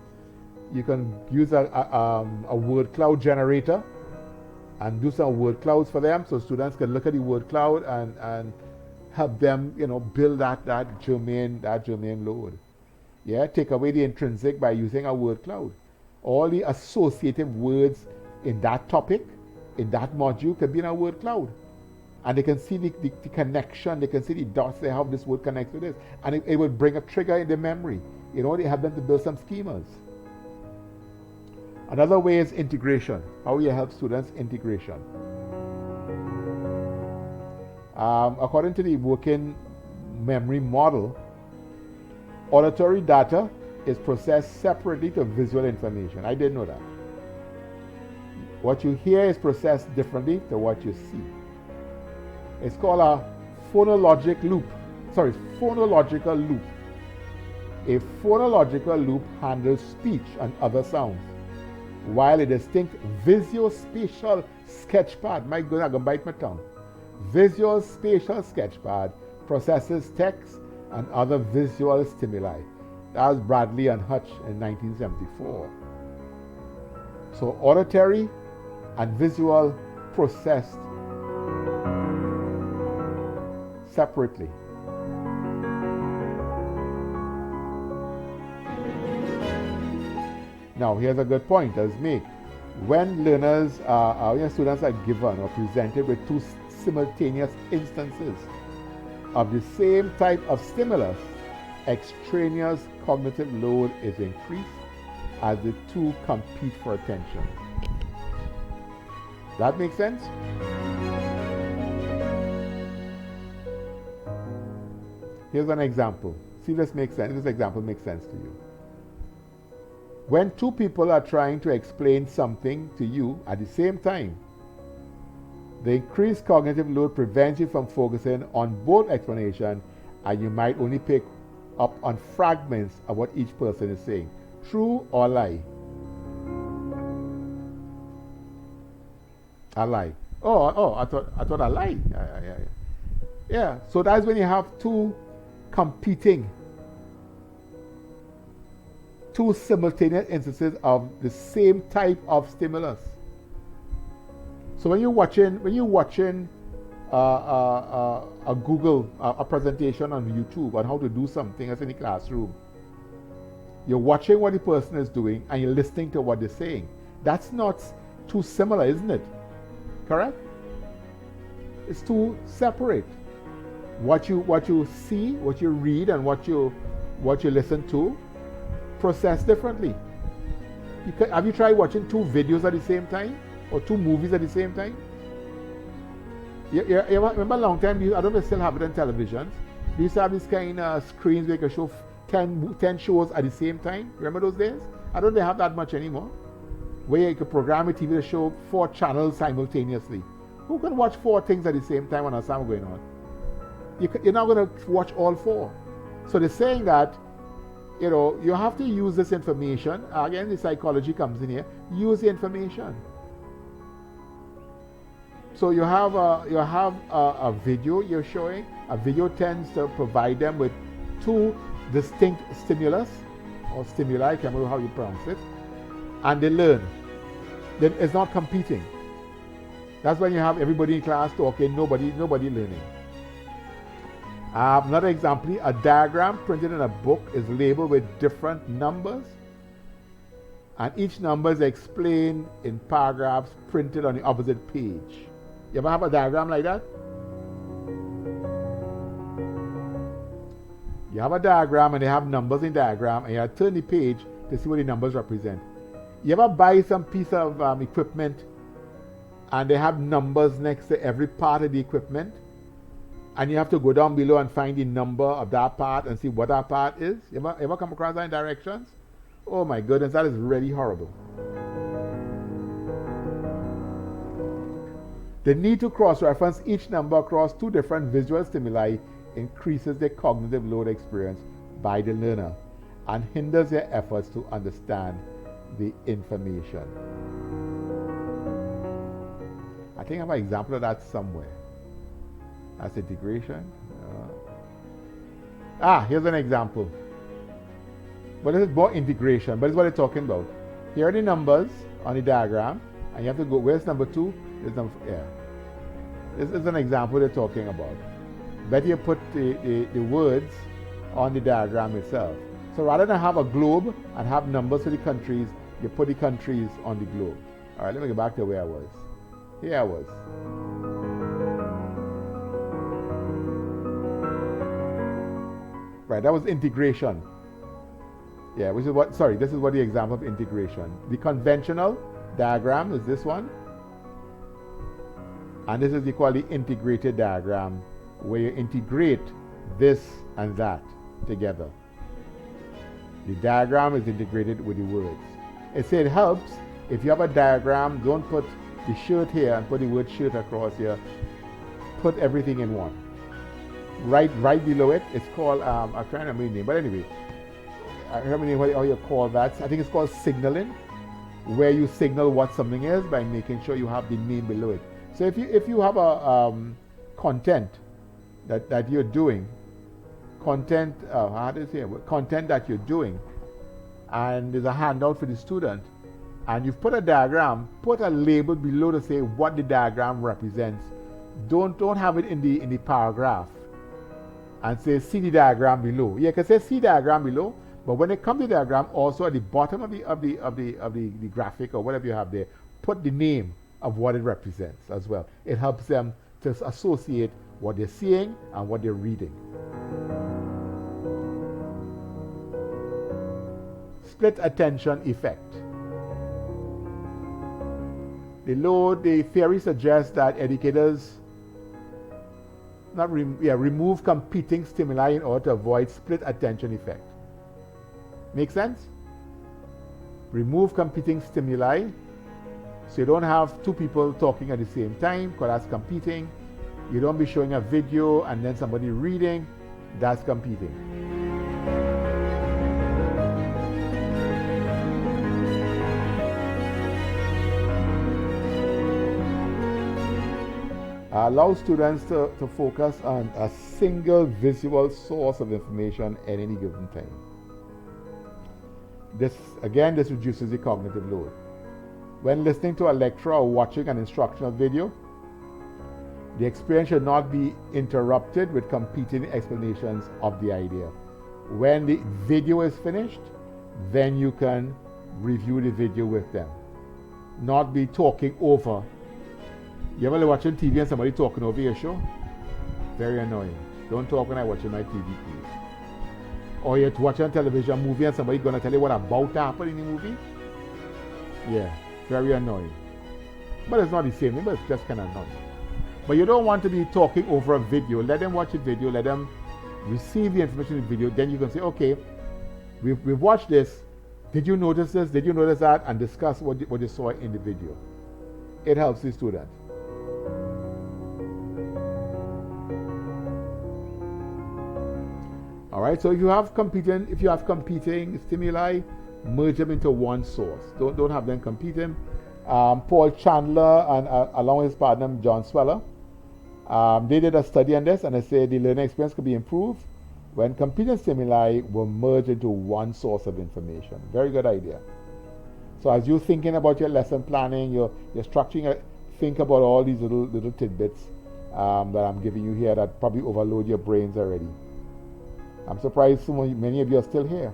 Speaker 1: You can use a word cloud generator and do some word clouds for them, so students can look at the word cloud and help them, build that germane load. Yeah, take away the intrinsic by using a word cloud. All the associative words in that topic, in that module, can be in a word cloud. And they can see the connection, they can see the dots, they have this word connects with this. And it will bring a trigger in the memory. They help them to build some schemas. Another way is integration. How you help students integration. According to the working memory model, auditory data is processed separately to visual information. I didn't know that. What you hear is processed differently to what you see. It's called a phonological loop. A phonological loop handles speech and other sounds, while a distinct visuospatial sketchpad, my goodness, I'm going to bite my tongue. Visuospatial sketchpad processes text and other visual stimuli. That was Bradley and Hutch in 1974. So auditory and visual processed separately. Now, here's a good point let's make. When students are given or presented with two simultaneous instances of the same type of stimulus, extraneous cognitive load is increased as the two compete for attention. That makes sense? Here's an example. See if this makes sense. This example makes sense to you. When two people are trying to explain something to you at the same time, the increased cognitive load prevents you from focusing on both explanations, and you might only pick up on fragments of what each person is saying. True or lie? A lie. I thought a lie. Yeah. So that's when you have two simultaneous instances of the same type of stimulus. So when you're watching a Google a presentation on YouTube on how to do something as in the classroom, you're watching what the person is doing and you're listening to what they're saying. That's not too similar, isn't it? Correct? It's too separate. What you see, what you read, and what you listen to, process differently. Have you tried watching two videos at the same time or two movies at the same time? You remember a long time, I don't know if they still have it on televisions. They used to have these kind of screens where you could show 10 shows at the same time. Remember those days? I don't think they have that much anymore. Where you could program a TV to show 4 channels simultaneously. Who can watch 4 things at the same time when there's something going on? You're not going to watch all 4. So they're saying that You have to use this information. Again, the psychology comes in here. Use the information. So you have a video you're showing. A video tends to provide them with two distinct stimulus or stimuli, I can't remember how you pronounce it, and they learn. Then it's not competing. That's when you have everybody in class talking, nobody learning. Another example, a diagram printed in a book is labeled with different numbers, and each number is explained in paragraphs printed on the opposite page. You ever have a diagram like that? You have a diagram and they have numbers in the diagram, and you have to turn the page to see what the numbers represent. You ever buy some piece of equipment and they have numbers next to every part of the equipment, and you have to go down below and find the number of that part and see what that part is? You ever come across that in directions? Oh my goodness, that is really horrible. The need to cross-reference each number across two different visual stimuli increases the cognitive load experienced by the learner and hinders their efforts to understand the information. I think I have an example of that somewhere. That's integration. Here's an example. But this is more integration, but it's what they're talking about. Here are the numbers on the diagram, and you have to go, where's number 2? There's number, yeah. This is an example they're talking about. Better you put the words on the diagram itself. So rather than have a globe and have numbers for the countries, you put the countries on the globe. All right, let me get back to where I was. Here I was. Right, that was integration. Yeah, this is what the example of integration. The conventional diagram is this one. And this is called the integrated diagram, where you integrate this and that together. The diagram is integrated with the words. It helps if you have a diagram, don't put the shirt here and put the word shirt across here. Put everything in one. Right below it, it's called, I'm trying to remember the name, but anyway, I don't remember how you call that. I think it's called signaling, where you signal what something is by making sure you have the name below it. So if you have a content that you're doing, content that you're doing, and there's a handout for the student, and you've put a diagram, put a label below to say what the diagram represents. Don't have it in the paragraph and say see the diagram below. You can say see diagram below, but when it comes to the diagram, also at the bottom of the graphic or whatever you have there, put the name of what it represents as well. It helps them to associate what they're seeing and what they're reading. Split attention effect. The theory suggests that educators remove competing stimuli in order to avoid split attention effect. Make sense? Remove competing stimuli, so you don't have two people talking at the same time, because that's competing. You don't be showing a video and then somebody reading, that's competing. Allow students to focus on a single visual source of information at any given time. This reduces the cognitive load. When listening to a lecture or watching an instructional video, the experience should not be interrupted with competing explanations of the idea. When the video is finished, then you can review the video with them. Not be talking over. You ever watching TV and somebody talking over your show? Very annoying. Don't talk when I'm watching my TV, please. Or you're watching a television movie and somebody's going to tell you what about to happen in the movie? Yeah, very annoying. But it's not the same thing, but it's just kind of annoying. But you don't want to be talking over a video. Let them watch the video, let them receive the information in the video. Then you can say, okay, we've watched this. Did you notice this? Did you notice that? And discuss what you saw in the video. It helps the student. All right, so if you have competing stimuli, merge them into one source. Don't have them competing. Paul Chandler and along with his partner John Sweller, they did a study on this, and they say the learning experience could be improved when competing stimuli were merged into one source of information. Very good idea. So as you're thinking about your lesson planning, you're structuring it, think about all these little tidbits that I'm giving you here that probably overload your brains already. I'm surprised many of you are still here.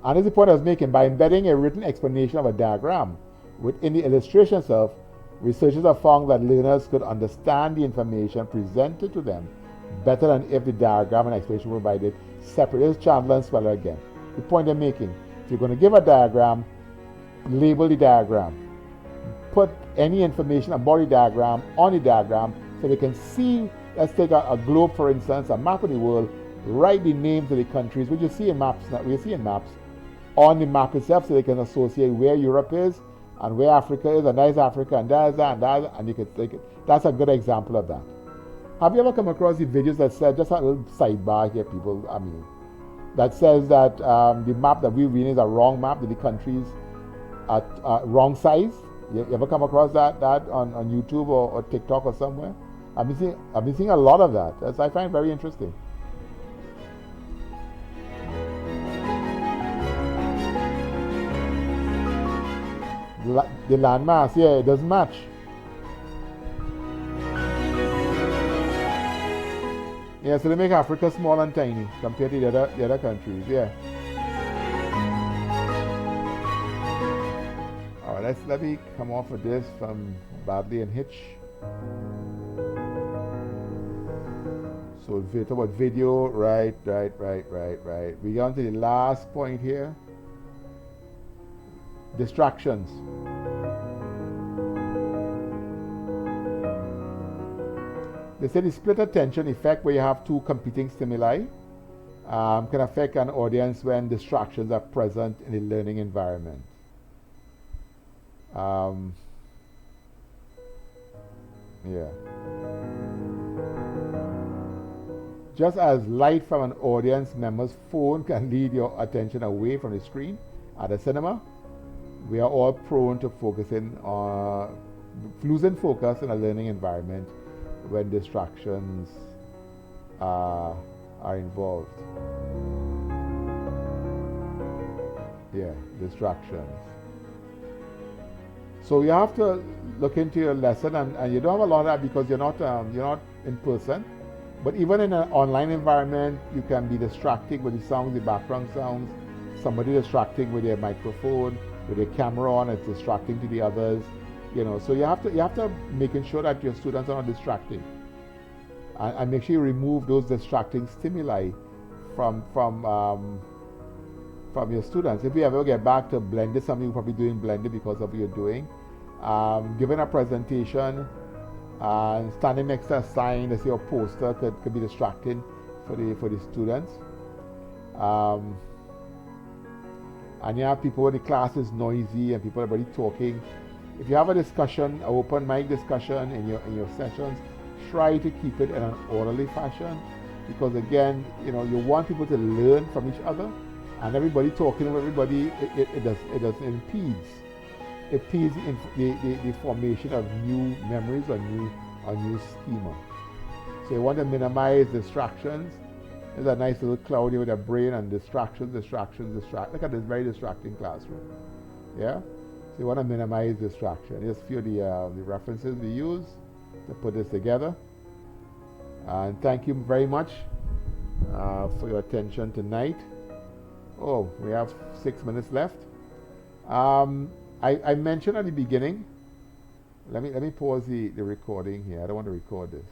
Speaker 1: And this is the point I was making. By embedding a written explanation of a diagram within the illustration itself, researchers have found that learners could understand the information presented to them better than if the diagram and explanation were provided separately. This is Chandler and Sweller again. The point I'm making, if you're going to give a diagram, label the diagram. Put any information about the diagram on the diagram so they can see. Let's take a globe, for instance, a map of the world. Write the names of the countries, which you see in maps, on the map itself, so they can associate where Europe is and where Africa is, and there's Africa, and there's that, and you can take it. That's a good example of that. Have you ever come across the videos that said, just a little sidebar here, people, that says that the map that we're reading is a wrong map, that the countries are wrong size? You ever come across that on YouTube or TikTok or somewhere? I've been seeing a lot of that. I find very interesting. The landmass, yeah, it doesn't match. Yeah, so they make Africa small and tiny compared to the other countries, yeah. All right, let me come off of this from Badley and Hitch. So we talk about video, right. We got to the last point here. Distractions. They say the split attention effect, where you have two competing stimuli, can affect an audience when distractions are present in the learning environment. Yeah. Just as light from an audience member's phone can lead your attention away from the screen at a cinema, we are all prone to losing focus in a learning environment when distractions are involved. Yeah, distractions. So you have to look into your lesson, and you don't have a lot of that because you're not in person. But even in an online environment, you can be distracting with the sounds, the background sounds. Somebody distracting with their microphone, with their camera on, it's distracting to the others. So you have to making sure that your students are not distracting, and make sure you remove those distracting stimuli from your students. If you ever get back to blended, something you're probably doing blended because of what you're doing, giving a presentation. Standing next to a sign, let's say a poster, could be distracting for the students. And you have people where the class is noisy and people are already talking. If you have a discussion, an open mic discussion in your sessions, try to keep it in an orderly fashion, because again, you want people to learn from each other, and everybody talking to everybody, it impedes. It impedes the formation of new memories or new schema. So you want to minimize distractions. There's a nice little cloud here with a brain and distractions. Look at this very distracting classroom. Yeah? So you want to minimize distraction. Here's a few of the references we use to put this together. And thank you very much for your attention tonight. Oh, we have 6 minutes left. I mentioned at the beginning, let me pause the recording here. I don't want to record this.